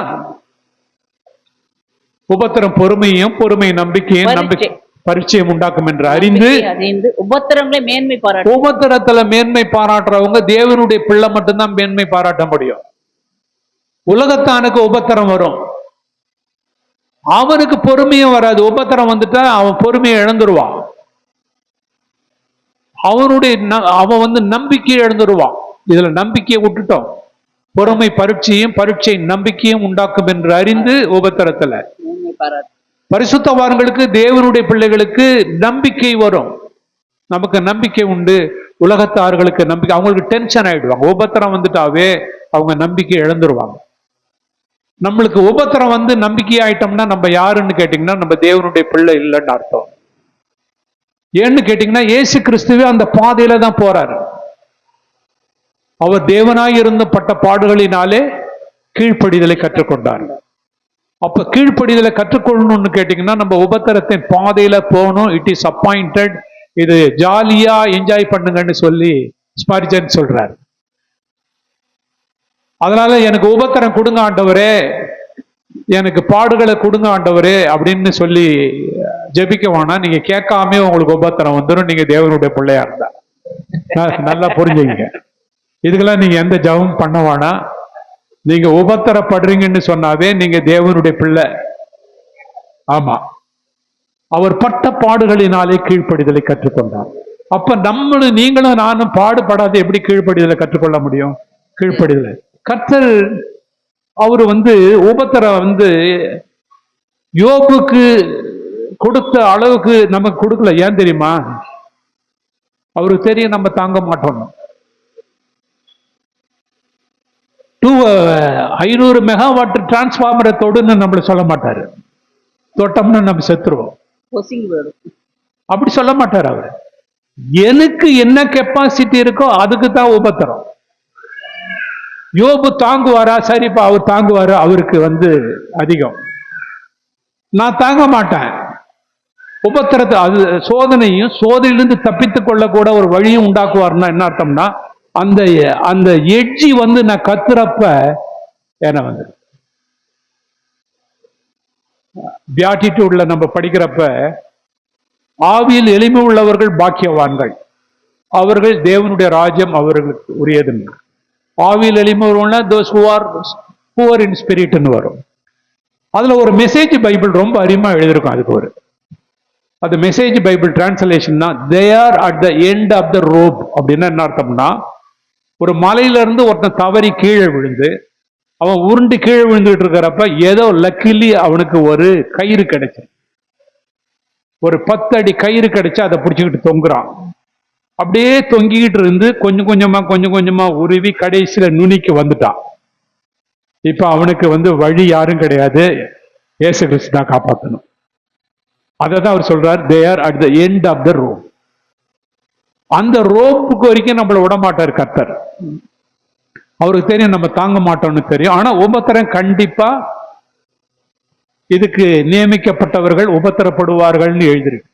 உபத்திரம் பொறுமையும், பொறுமை நம்பிக்கையும், பரிச்சயம் உண்டாக்கும் என்று அறிந்து உபத்திரத்துல மேன்மை பாராட்டுறவங்க தேவனுடைய பிள்ளை மட்டும்தான் மேன்மை பாராட்ட முடியும். உலகத்தானுக்கு உபத்திரம் வரும், அவனுக்கு பொறுமையும் வராது. உபத்திரம் வந்துட்டா அவன் பொறுமையை இழந்துருவான், அவன் வந்து நம்பிக்கையை இழந்துருவான். இதுல நம்பிக்கையை விட்டுட்டோம். பொறுமை பரீட்சையும், பரீட்சை நம்பிக்கையும் உண்டாக்கும் என்று அறிந்து உபத்திரத்துல பரிசுத்தவான்களுக்கு, தேவனுடைய பிள்ளைகளுக்கு நம்பிக்கை வரும். நமக்கு நம்பிக்கை உண்டு, உலகத்தார்களுக்கு நம்பிக்கை, அவங்களுக்கு டென்ஷன் ஆயிடுவாங்க. உபத்திரம் வந்துட்டாவே அவங்க நம்பிக்கை இழந்துருவாங்க. நம்மளுக்கு உபத்திரம் வந்து நம்பிக்கை ஆயிட்டோம்னா நம்ம யாருன்னு கேட்டீங்கன்னா நம்ம தேவனுடைய பிள்ளை இல்லைன்னு அர்த்தம். ஏன்னு கேட்டீங்கன்னா இயேசு கிறிஸ்துவே அந்த பாதையில தான் போறாரு. அவர் தேவனாய் இருந்த பட்ட பாடுகளினாலே கீழ்ப்படிதலை கற்றுக்கொண்டார். அப்ப கீழ்ப்படிதலை கற்றுக்கொள்ளணும்னு கேட்டீங்கன்னா நம்ம உபத்திரத்தின் பாதையில போகணும். It is appointed. இது ஜாலியா என்ஜாய் பண்ணுங்கன்னு சொல்லி ஸ்பர்ஜன் சொல்றாரு. அதனால எனக்கு உபத்திரம் கொடுங்க ஆண்டவரே, எனக்கு பாடுகளை கொடுங்க ஆண்டவரே அப்படின்னு சொல்லி ஜெபிக்க வேணாம். நீங்க கேட்காம உங்களுக்கு உபத்திரம் வந்துடும், நீங்க தேவனுடைய பிள்ளையா இருந்தா. நல்லா புரிஞ்சுங்க. இதுக்கெல்லாம் நீங்க எந்த ஜபம் பண்ண வேணாம். நீங்க உபத்திரப்படுறீங்கன்னு சொன்னாவே நீங்க தேவனுடைய பிள்ளை. ஆமா, அவர் பட்ட பாடுகளினாலே கீழ்ப்படிதலை கற்றுக்கொண்டார். அப்ப நீங்களும் நானும் பாடுபடாத எப்படி கீழ்ப்படிதலை கற்றுக்கொள்ள முடியும்? கீழ்ப்படிதலை கர்த்தர் அவரு உபத்திரம் யோபுக்கு கொடுத்த அளவுக்கு நமக்கு கொடுக்கல. ஏன் தெரியுமா? அவருக்கு தெரியும் நம்ம தாங்க மாட்டோம். 500 மெகாவாட் டிரான்ஸ்பார்மரை தொடுன்னு நம்மள சொல்ல மாட்டாரு. தொட்டோம்னு நம்ம செத்துருவோம். அப்படி சொல்ல மாட்டார் அவர். எனக்கு என்ன கெப்பாசிட்டி இருக்கோ அதுக்கு தான் உபத்திரம். யோபு தாங்குவாரா? சரிப்பா, அவர் தாங்குவாரு. அவருக்கு அதிகம். நான் தாங்க மாட்டேன் உபத்திரத்தை. அது சோதனையிலிருந்து தப்பித்துக் கொள்ள கூட ஒரு வழியும் உண்டாக்குவார்னா என்ன அர்த்தம்னா, அந்த எட்ஜி நான் கத்துறப்ப என்ன பியாட்டிடியூட்ல நம்ம படிக்கிறப்ப, ஆவியில் எளிமை உள்ளவர்கள் பாக்கியவான்கள், அவர்கள் தேவனுடைய ராஜ்யம் அவர்களுக்கு உரியதுன்னு. ஆவியில் எளிமை உள்ளவங்க those who are poor in spirit ன்னு வரும். அதுல ஒரு மெசேஜ் பைபிள் ரொம்ப அருமையா எழுதியிருக்கும். அதுக்கு அது மெசேஜ் பைபிள் டிரான்ஸ்லேஷன் தான். they are at the end of the rope அப்படின்னா என்ன அர்த்தம்னா, ஒரு மலையில இருந்து ஒருத்தன் தவறி கீழே விழுந்து அவன் உருண்டு கீழே விழுந்துட்டு இருக்கிறப்ப ஏதோ லக்கிலி அவனுக்கு ஒரு கயிறு கிடைச்சு, ஒரு 10 அடி கயிறு கிடைச்சு அதை பிடிச்சுக்கிட்டு தொங்குறான். அப்படியே தொங்கிக்கிட்டு இருந்து கொஞ்சம் கொஞ்சமா உருவி கடைசியில நுனிக்கு வந்துட்டான். இப்ப அவனுக்கு வழி யாரும் கிடையாது, இயேசு கிறிஸ்து தான் காப்பாற்றணும். அதை தான் அவர் சொல்றார், they are at the end of the rope. அந்த ரோப்புக்கு வரைக்கும் நம்மளை விட மாட்டார் கர்த்தர். அவருக்கு தெரியும் நம்ம தாங்க மாட்டோம்னு தெரியும். ஆனா உபத்திரம் கண்டிப்பா இதுக்கு நியமிக்கப்பட்டவர்கள் உபத்திரப்படுவார்கள்னு எழுதிருக்கு.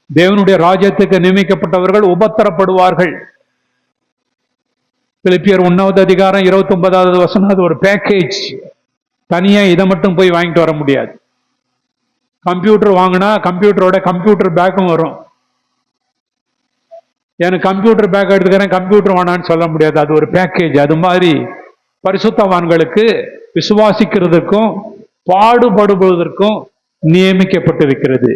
தேவனுடைய ராஜ்யத்துக்கு நியமிக்கப்பட்டவர்கள் உபத்திரப்படுவார்கள். பிலிப்பியர் 1வது அதிகாரம் 29வது வசனம். அது ஒரு பேக்கேஜ். தனியா இதை மட்டும் போய் வாங்கிட்டு வர முடியாது. கம்ப்யூட்டர் வாங்கினா கம்ப்யூட்டரோட கம்ப்யூட்டர் பேக்கும் வரும். எனக்கு கம்ப்யூட்டர் பேக் எடுத்துக்கிறேன், கம்ப்யூட்டர் வேணான்னு சொல்ல முடியாது. அது ஒரு பேக்கேஜ். அது மாதிரி பரிசுத்தவான்களுக்கு விசுவாசிக்கிறதுக்கும் பாடுபடுவதற்கும் நியமிக்கப்பட்டிருக்கிறது.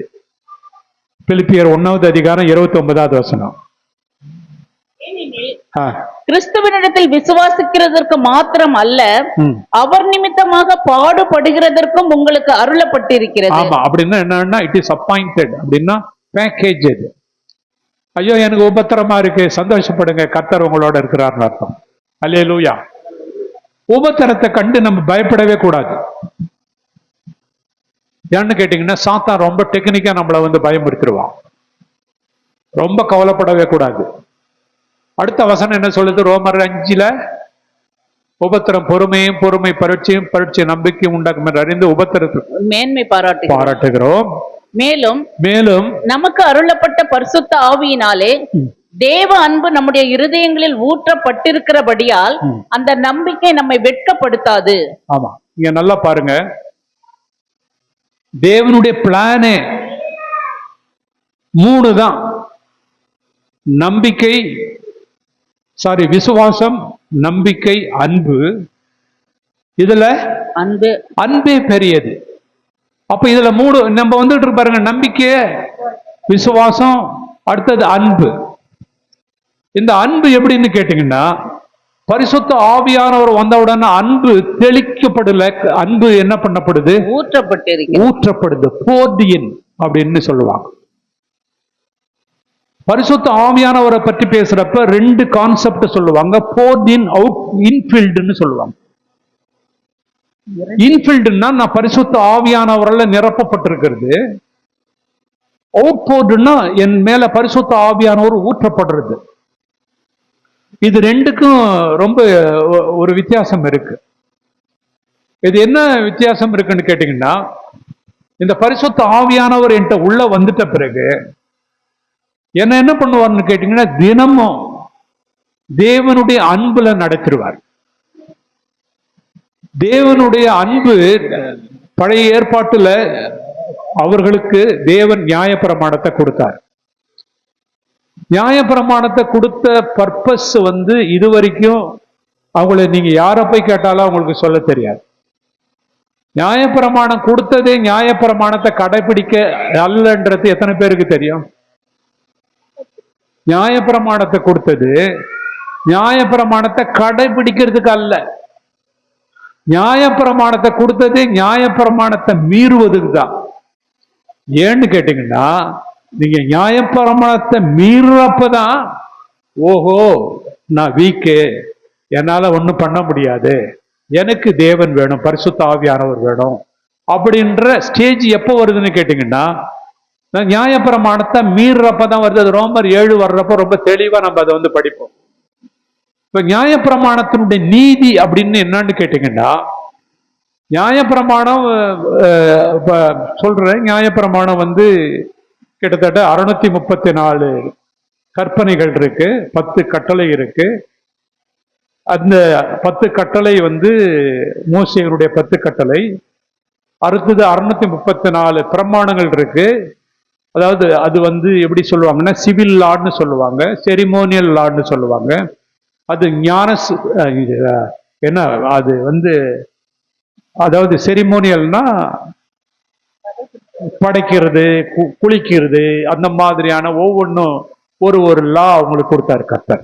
பிலிப்பியர் 1வது அதிகாரம் 29வது வசனம். கிறிஸ்துவனிடத்தில் விசுவாசிக்கிறதற்கு மாத்திரம் அல்ல, அவர் நிமித்தமாக பாடுபடுகிறதற்கும் உங்களுக்கு அருளப்பட்டிருக்கிறது. ஆமா, அப்படின்னா என்னன்னா இட் இஸ் அப்பாயிண்டட். அப்படின்னா பேக்கேஜ். அது ஐயோ எனக்கு உபத்திரமா இருக்கு, சந்தோஷப்படுங்க, கர்த்தர் உங்களோட இருக்கிறார்னு அர்த்தம். அல்லேலூயா. உபத்திரத்தை கண்டு நம்ம பயப்படவே கூடாது. ஏன்னு கேட்டீங்கன்னா சாத்தான் ரொம்ப டெக்னிக்கா நம்மளை பயமுறுத்திடுவான். ரொம்ப கவலைப்படவே கூடாது. அடுத்த வசனம் என்ன சொல்லுது? ரோமர் 5ல உபத்திரம் பொறுமையும், பொறுமை பரீட்சையும், பரீட்சை நம்பிக்கையும் உண்டாக்கும் என்று அறிந்து உபத்திரத்துக்கு மேன்மை பாராட்டுகிறோம். மேலும் நமக்கு அருளப்பட்ட பரிசுத்த ஆவியினாலே தேவ அன்பு நம்முடைய இருதயங்களில் ஊற்றப்பட்டிருக்கிறபடியால் அந்த நம்பிக்கை நம்மை வெட்கப்படுத்தாது. ஆமா, இங்க நல்லா பாருங்க. தேவனுடைய பிளானே 3 தான். நம்பிக்கை, விசுவாசம், நம்பிக்கை, அன்பு. இதுல அன்பே பெரியது. அப்ப இதுல 3 நம்ம வந்துட்டு பாருங்க. நம்பிக்கை, விசுவாசம், அடுத்தது அன்பு. இந்த அன்பு எப்படின்னு கேட்டீங்கன்னா, பரிசுத்த ஆவியானவர் வந்தவுடனே அன்பு தெளிக்கப்படல. அன்பு என்ன பண்ணப்படுது? ஊற்றப்படுது. போர்டியன் அப்படின்னு சொல்லுவாங்க. பரிசுத்த ஆவியானவரை பற்றி பேசுறப்ப ரெண்டு கான்செப்ட் சொல்லுவாங்க. போர்ட் இன், அவுட், இன்ஃபில்டுன்னு சொல்லுவாங்க. இன்ஃபில்டுன்னா நான் பரிசுத்த ஆவியானவரால் நிரப்பப்பட்டிருக்கிறது. அவுட் போர்டுன்னா என் மேல பரிசுத்த ஆவியானவர் ஊற்றப்படுறது. இது ரெண்டுக்கும் ரொம்ப ஒரு வித்தியாசம் இருக்கு. இது என்ன வித்தியாசம் இருக்குன்னு கேட்டீங்கன்னா, இந்த பரிசுத்த ஆவியானவர் என்கிட்ட உள்ள வந்துட்ட பிறகு என்ன பண்ணுவார்னு கேட்டீங்கன்னா, தினமும் தேவனுடைய அன்புல நடத்திடுவார். தேவனுடைய அன்பு பழைய ஏற்பாட்டுல அவர்களுக்கு தேவன் நியாயப்பிரமாணத்தை கொடுத்தார். நியாயப்பிரமாணத்தை கொடுத்த பர்பஸ் இதுவரைக்கும் அவங்கள நீங்க யாரை போய் கேட்டாலும் அவங்களுக்கு சொல்ல தெரியாது. நியாயப்பிரமாணம் கொடுத்ததே நியாயப்பிரமாணத்தை கடைபிடிக்க அல்லன்றது எத்தனை பேருக்கு தெரியும்? நியாயப்பிரமாணத்தை கொடுத்தது நியாயப்பிரமாணத்தை கடைபிடிக்கிறதுக்கு அல்ல. நியாயப்பிரமாணத்தை கொடுத்ததே நியாயப்பிரமாணத்தை மீறுவதுக்கு தான். ஏன்னு கேட்டீங்கன்னா, நீங்க நியாயப்பிரமாணத்தை மீறப்பதான் ஓஹோ நான் வீக்கு, என்னால ஒன்றும் பண்ண முடியாது, எனக்கு தேவன் வேணும், பரிசுத்த ஆவியானவர் வேணும் அப்படின்ற ஸ்டேஜ் எப்போ வருதுன்னு கேட்டீங்கன்னா, நியாயப்பிரமாணத்தை மீறப்பதான் வருது. அது ரோமர் 7 வர்றப்போ ரொம்ப தெளிவா நம்ம அதை படிப்போம். இப்ப நியாயப்பிரமாணத்தினுடைய நீதி அப்படின்னு என்னன்னு கேட்டீங்கன்னா, நியாயப்பிரமாணம் சொல்றேன், நியாயப்பிரமாணம் கிட்டத்தட்ட 634 கற்பனைகள் இருக்கு, 10 கட்டளை இருக்கு. அந்த 10 கட்டளை மோசேயனுடைய 10 கட்டளை. அடுத்தது 634 பிரமாணங்கள் இருக்கு. அதாவது அது எப்படி சொல்லுவாங்கன்னா, சிவில் லான்னு சொல்லுவாங்க, செரிமோனியல் லான்னு சொல்லுவாங்க. அது என்ன அது அதாவது செரிமோனியல்னா படைக்கிறது, குளிக்கிறது, அந்த மாதிரியான ஒவ்வொன்றும் ஒரு லா அவங்களுக்கு கொடுத்தாரு கர்த்தர்.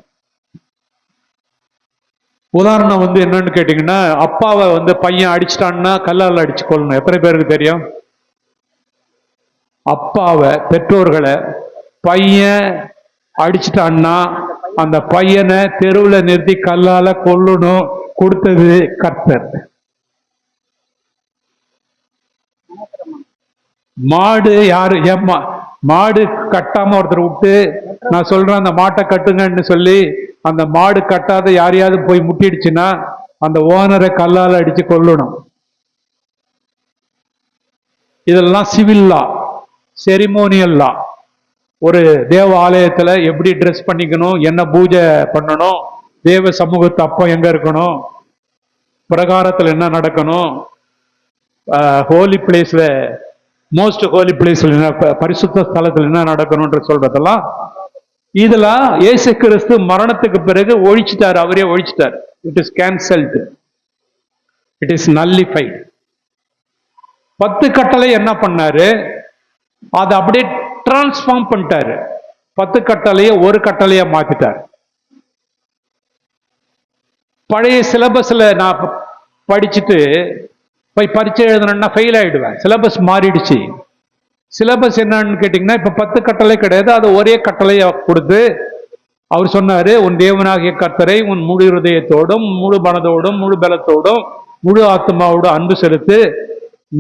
உதாரணம் என்னன்னு கேட்டீங்கன்னா, அப்பாவை பையன் அடிச்சிட்டான்னா கல்லால் அடிச்சு கொள்ளணும். எத்தனை பேருக்கு தெரியும்? அப்பாவை, பெற்றோர்களை பையன் அடிச்சிட்டான்னா அந்த பையனை தெருவில் நிறுத்தி கல்லால கொல்லணும். கொடுத்தது கர்த்தர். மாடு யாரு மாடு கட்டாம ஒருத்தர் விட்டு நான் சொல்றேன் அந்த மாட்டை கட்டுங்கன்னு சொல்லி அந்த மாடு கட்டாத யாரையாவது போய் முட்டிடுச்சுன்னா அந்த ஓனரை கல்லால அடிச்சு கொல்லணும். இதெல்லாம் சிவில் லா, செரிமோனியல் லா. ஒரு தேவ ஆலயத்துல எப்படி ட்ரெஸ் பண்ணிக்கணும், என்ன பூஜை பண்ணணும், தேவ சமூகத்து அப்போ எங்க இருக்கணும், பிரகாரத்துல என்ன நடக்கணும், ஹோலி பிளேஸ்ல, மோஸ்ட் ஹோலி பிளேஸ்ல என்ன, பரிசுத்த ஸ்தலத்துல என்ன நடக்கணும்ன்ற சொல்றதெல்லாம் இதெல்லாம் இயேசு கிறிஸ்து மரணத்துக்கு பிறகு ஒழிச்சிட்டார். அவரே ஒழிச்சிட்டார். It is cancelled, it is nullified. 10 கட்டளை என்ன பண்ணாரு, அதை அப்படியே டிரான்ஸ்ஃபார்ம் பண்ணிட்டாரு. 10 கட்டளைய ஒரு கட்டளையா மாத்திட்டார். பழைய சிலபஸ்ல நான் படிச்சுட்டு போய் பரீட்சை எழுதணும்னா ஃபெயில் ஆயிடுவேன். சிலபஸ் மாறிடுச்சு. சிலபஸ் என்னன்னு கேட்டீங்கன்னா, இப்ப 10 கட்டளை கிடையாது, அது ஒரே கட்டளையா கொடுத்து அவர் சொன்னாரு, உன் தேவனாகிய கர்த்தரை உன் முழு இருதயத்தோடும், முழு மனதோடும், முழு பலத்தோடும், முழு ஆத்மாவோடும் அன்பு செலுத்து.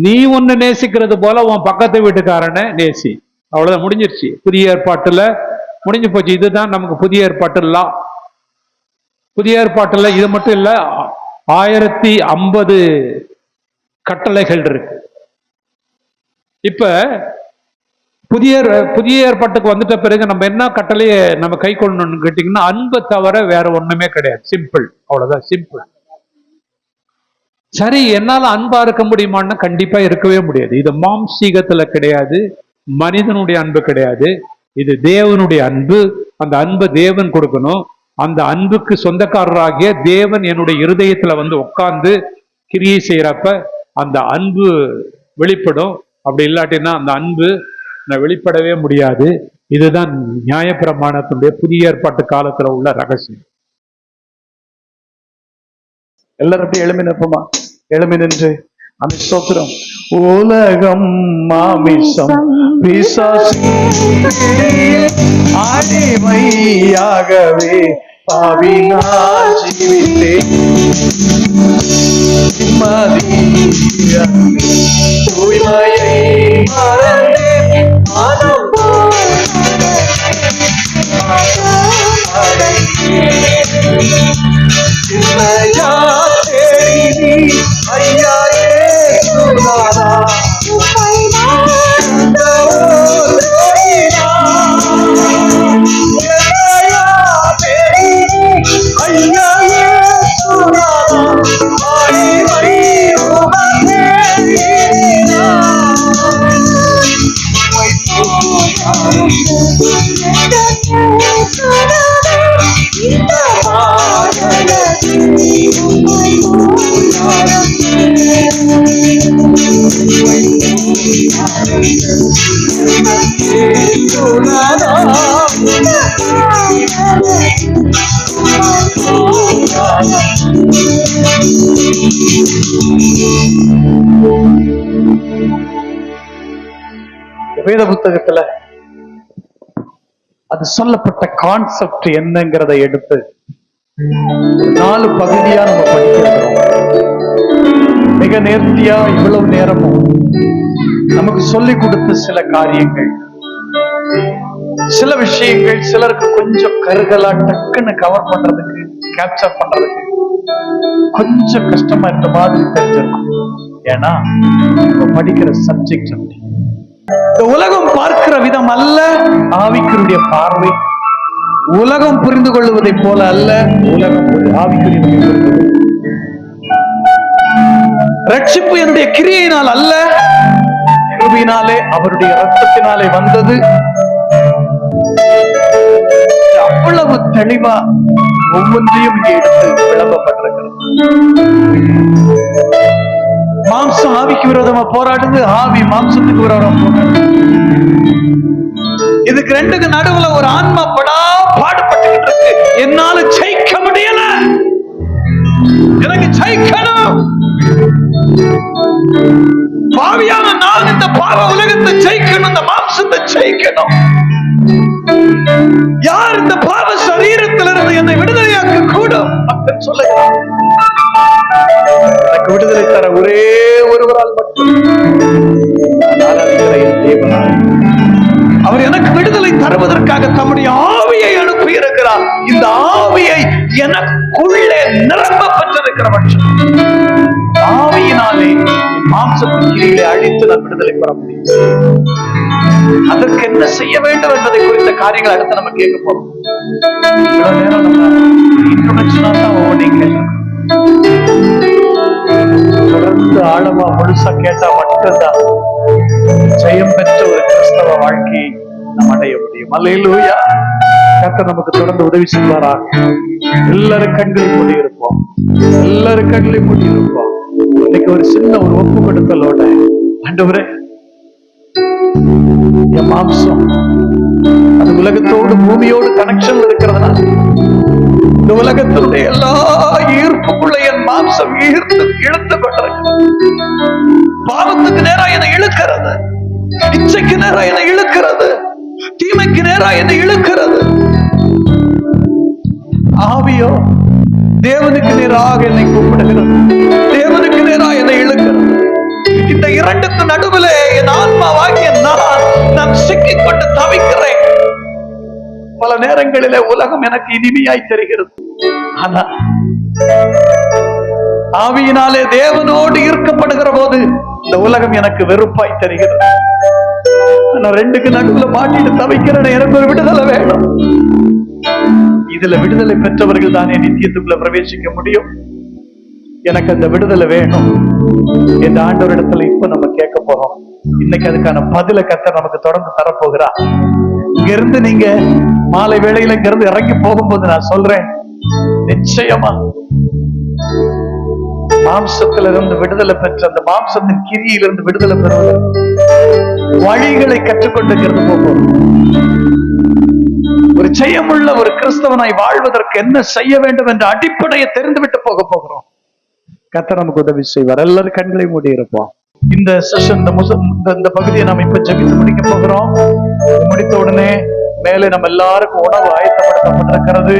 நீ ஒன்னு நேசிக்கிறது போல உன் பக்கத்து வீட்டுக்காரனை நேசி. அவ்வளவுதான், முடிஞ்சிருச்சு. புதிய ஏற்பாட்டுல முடிஞ்சு போச்சு. இதுதான் நமக்கு புதிய ஏற்பாட்டுலாம். புதிய ஏற்பாட்டுல இது மட்டும் இல்ல, 1050 கட்டளைகள் இருக்கு. இப்ப புதிய ஏற்பாட்டுக்கு வந்துட்ட பிறகு நம்ம என்ன கட்டளையை நம்ம கை கொள்ளணும்னு கேட்டீங்கன்னா, அன்பை தவிர வேற ஒண்ணுமே கிடையாது. சிம்பிள், அவ்வளவுதான், சிம்பிள். சரி, என்னால அன்பா இருக்க முடியுமான்னா கண்டிப்பா இருக்கவே முடியாது. இது மாம்சீகத்துல கிடையாது, மனிதனுடைய அன்பு கிடையாது, இது தேவனுடைய அன்பு. அந்த அன்பை தேவன் கொடுக்கணும். அந்த அன்புக்கு சொந்தக்காரராகிய தேவன் என்னுடைய இருதயத்துல உட்கார்ந்து கிரியை செய்யறப்ப அந்த அன்பு வெளிப்படும். அப்படி இல்லாட்டினா அந்த அன்பு வெளிப்படவே முடியாது. இதுதான் நியாயப்பிரமாணத்தினுடைய புதிய ஏற்பாட்டு காலத்துல உள்ள ரகசியம். எல்லாரும் எப்படி எழுமி நிற்போமா? எழுமி நின்று அந்த ஸ்தோத்திரம் உலகம் மாமிசம் பிசாசின் அடிமையாகவே பாவினால் ஜீவித்தேன். தூய்மையை மறந்தேன், மனம் சின்னையா தேடி ஐயா ஏசுநாதா வேத புத்தகத்துல அது சொல்லப்பட்ட கான்செப்ட் என்னங்கிறதை எடுத்து 4 பகுதியா நம்ம படிக்கிறோம். மிக நேர்த்தியா இவ்வளவு நேரமும் நமக்கு சொல்லிக் கொடுத்த சில காரியங்கள், சில விஷயங்கள் சிலருக்கு கொஞ்சம் கருகலா டக்குன்னு கவர் பண்றதுக்கு, கேப்சர் பண்றதுக்கு கொஞ்சம் கஷ்டமா இருந்த மாதிரி தெரிஞ்சிருக்கும். ஏன்னா நம்ம படிக்கிற சப்ஜெக்ட் அப்படி. இந்த உலகம் பார்க்கிற விதம் அல்ல ஆவிக்குரிய பார்வை. உலகம் புரிந்து கொள்வதை போல அல்ல உலகம் ஆவிக்குரிய. ரட்சிப்பு என்னுடைய கிரியையினால் அல்ல, கிருபையினாலே அவருடைய இரத்தத்தினாலே வந்தது. அவ்வளவு தெளிவா ஒவ்வொன்றையும் இங்கே எடுத்து விளம்பப்பட்டிருக்கிறது. மாம்சம் ஆவிக்கு விரோதமா போராடுது, ஆவி மாம்சத்துக்கு விரோதமா போராடுது. இதுக்கு ரெண்டுக்கு நடுவுல ஒரு ஆன்மா பாடுபட்டுக்கிட்டு இருக்கு. என்னால ஜெயிக்க முடியல, எனக்கு ஜெயிக்கணும். பாவியான நான் இந்த பாவ உலகத்தை ஜெயிக்கணும், இந்த மாம்சத்தை ஜெயிக்கணும். யார் இந்த பாவ சரீரத்திலிருந்து என்னை விடுதலையாக்க கூடும்? மக்கள் சொல்லுகிறார், எனக்கு விடுதலை தர ஒரே ஒருவரால் மட்டும். அவர் எனக்கு விடுதலை தருவதற்காக தம்முடைய ஆவியை அனுப்பி இருக்கிறார். இந்த ஆவியை எனக்குள்ளே நிரம்ப பெற்றிருக்கிற பட்சம் ஆவியினாலே மாம்சத்தின் கீழே அழித்து நான் விடுதலை பெற முடியும். அதற்கு என்ன செய்ய வேண்டும் என்பதை குறித்த காரியங்கள் அடுத்து நம்ம கேட்க போறோம். இவ்வளவு நேரம் நம்ம இன்ட்ரோடக்ஷனா தான் ஒவ்வொன்றையும் கேட்கணும். தொடர்ந்து ஆழமா முழுசா கேட்டா மட்டும்தான் ஜெயம் பெற்ற ஒரு கிறிஸ்தவ வாழ்க்கையை நாம் அடைய முடியும். அல்லேலூயா. கர்த்தர் நமக்கு தொடர்ந்து உதவி செய்வாரா. எல்லாரும் கண்களில் மூடி இருப்போம், எல்லாரும் கண்களில் மூடி இருப்போம். இன்னைக்கு ஒரு சின்ன ஒரு ஒப்பு கொடுத்தலோட, ஆண்டவரே என் மாம்சம் அது உலகத்தோடு பூமியோடு கனெக்ஷன் இருக்கிறதுனால இந்த உலகத்தினுடைய எல்லா ஈர்ப்புக்குள்ள என் மாம்சம் இழுத்து கொண்டிருக்கிறது. பாவத்துக்கு நேரா என்னை இழுக்கிறது, இச்சைக்கு நேரா என்னை இழுக்கிறது, தீமைக்கு நேரா என்னை இழுக்கிறது. ஆவியோ தேவனுக்கு நேராக என்னை கூப்பிடுகிறது, தேவனுக்கு நேராக என்னை இழுக்கிறது. இந்த இரண்டுக்கு நடுவில் என் ஆன்மாவாகிய நான் சிக்கிக் கொண்டு தவிக்கிறேன். பல நேரங்களிலே உலகம் எனக்கு இனிமையாய் தெரிகிறது, ஆனா ஆவியினாலே தேவனோடு ஈர்க்கப்படுகிற போது இந்த உலகம் எனக்கு வெறுப்பாய் தெரிகிறது. நான் ரெண்டுக்கு நடுவுல மாட்டிட்டு தவிக்கிறேன். எனக்கு ஒரு விடுதலை வேணும். இதுல விடுதலை பெற்றவர்கள் தானே நித்தியத்துக்குள்ள பிரவேசிக்க முடியும். எனக்கு அந்த விடுதலை வேணும் இந்த ஆண்டவரிடத்துல இப்ப நம்ம கேட்க போறோம். இன்னைக்கு அதுக்கான பதில கர்த்தர் நமக்கு தொடர்ந்து தரப்போகிறார். இங்க இருந்து நீங்க மாலை வேளையில இங்க இருந்து இறங்கி போகும்போது நான் சொல்றேன், நிச்சயமா மாம்சத்துல இருந்து விடுதலை பெற்ற அந்த மாம்சத்தின் கிரியிலிருந்து விடுதலை பெறுவது வழிகளை கற்றுக்கொண்டு போகும். ஒரு ஜெயமுள்ள ஒரு கிறிஸ்தவனாய் வாழ்வதற்கு என்ன செய்ய வேண்டும் என்ற அடிப்படையை தெரிந்துவிட்டு போக போகிறோம். கர்த்தர் நமக்கு உதவி செய்வார். எல்லாரும் கண்களை மூடி இருப்போம். இந்த செஷன் இந்த பகுதியை நாம் இப்ப ஜெபித்து முடிக்க போகிறோம். முடித்த உடனே மேலே நம்ம எல்லாருக்கும் உணவு ஆயத்தப்படுத்தப்பட்டிருக்கிறது.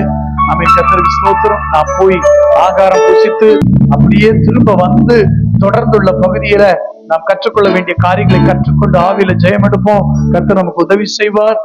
நம்ம கர்த்தருக்கு ஸ்தோத்திரம். நான் போய் ஆகாரம் புசித்து அப்படியே திரும்ப வந்து தொடர்ந்துள்ள பகுதியில நாம் கற்றுக்கொள்ள வேண்டிய காரியங்களை கற்றுக்கொண்டு ஆவியில ஜெயம் எடுப்போம். கர்த்தர் நமக்கு உதவி செய்வார்.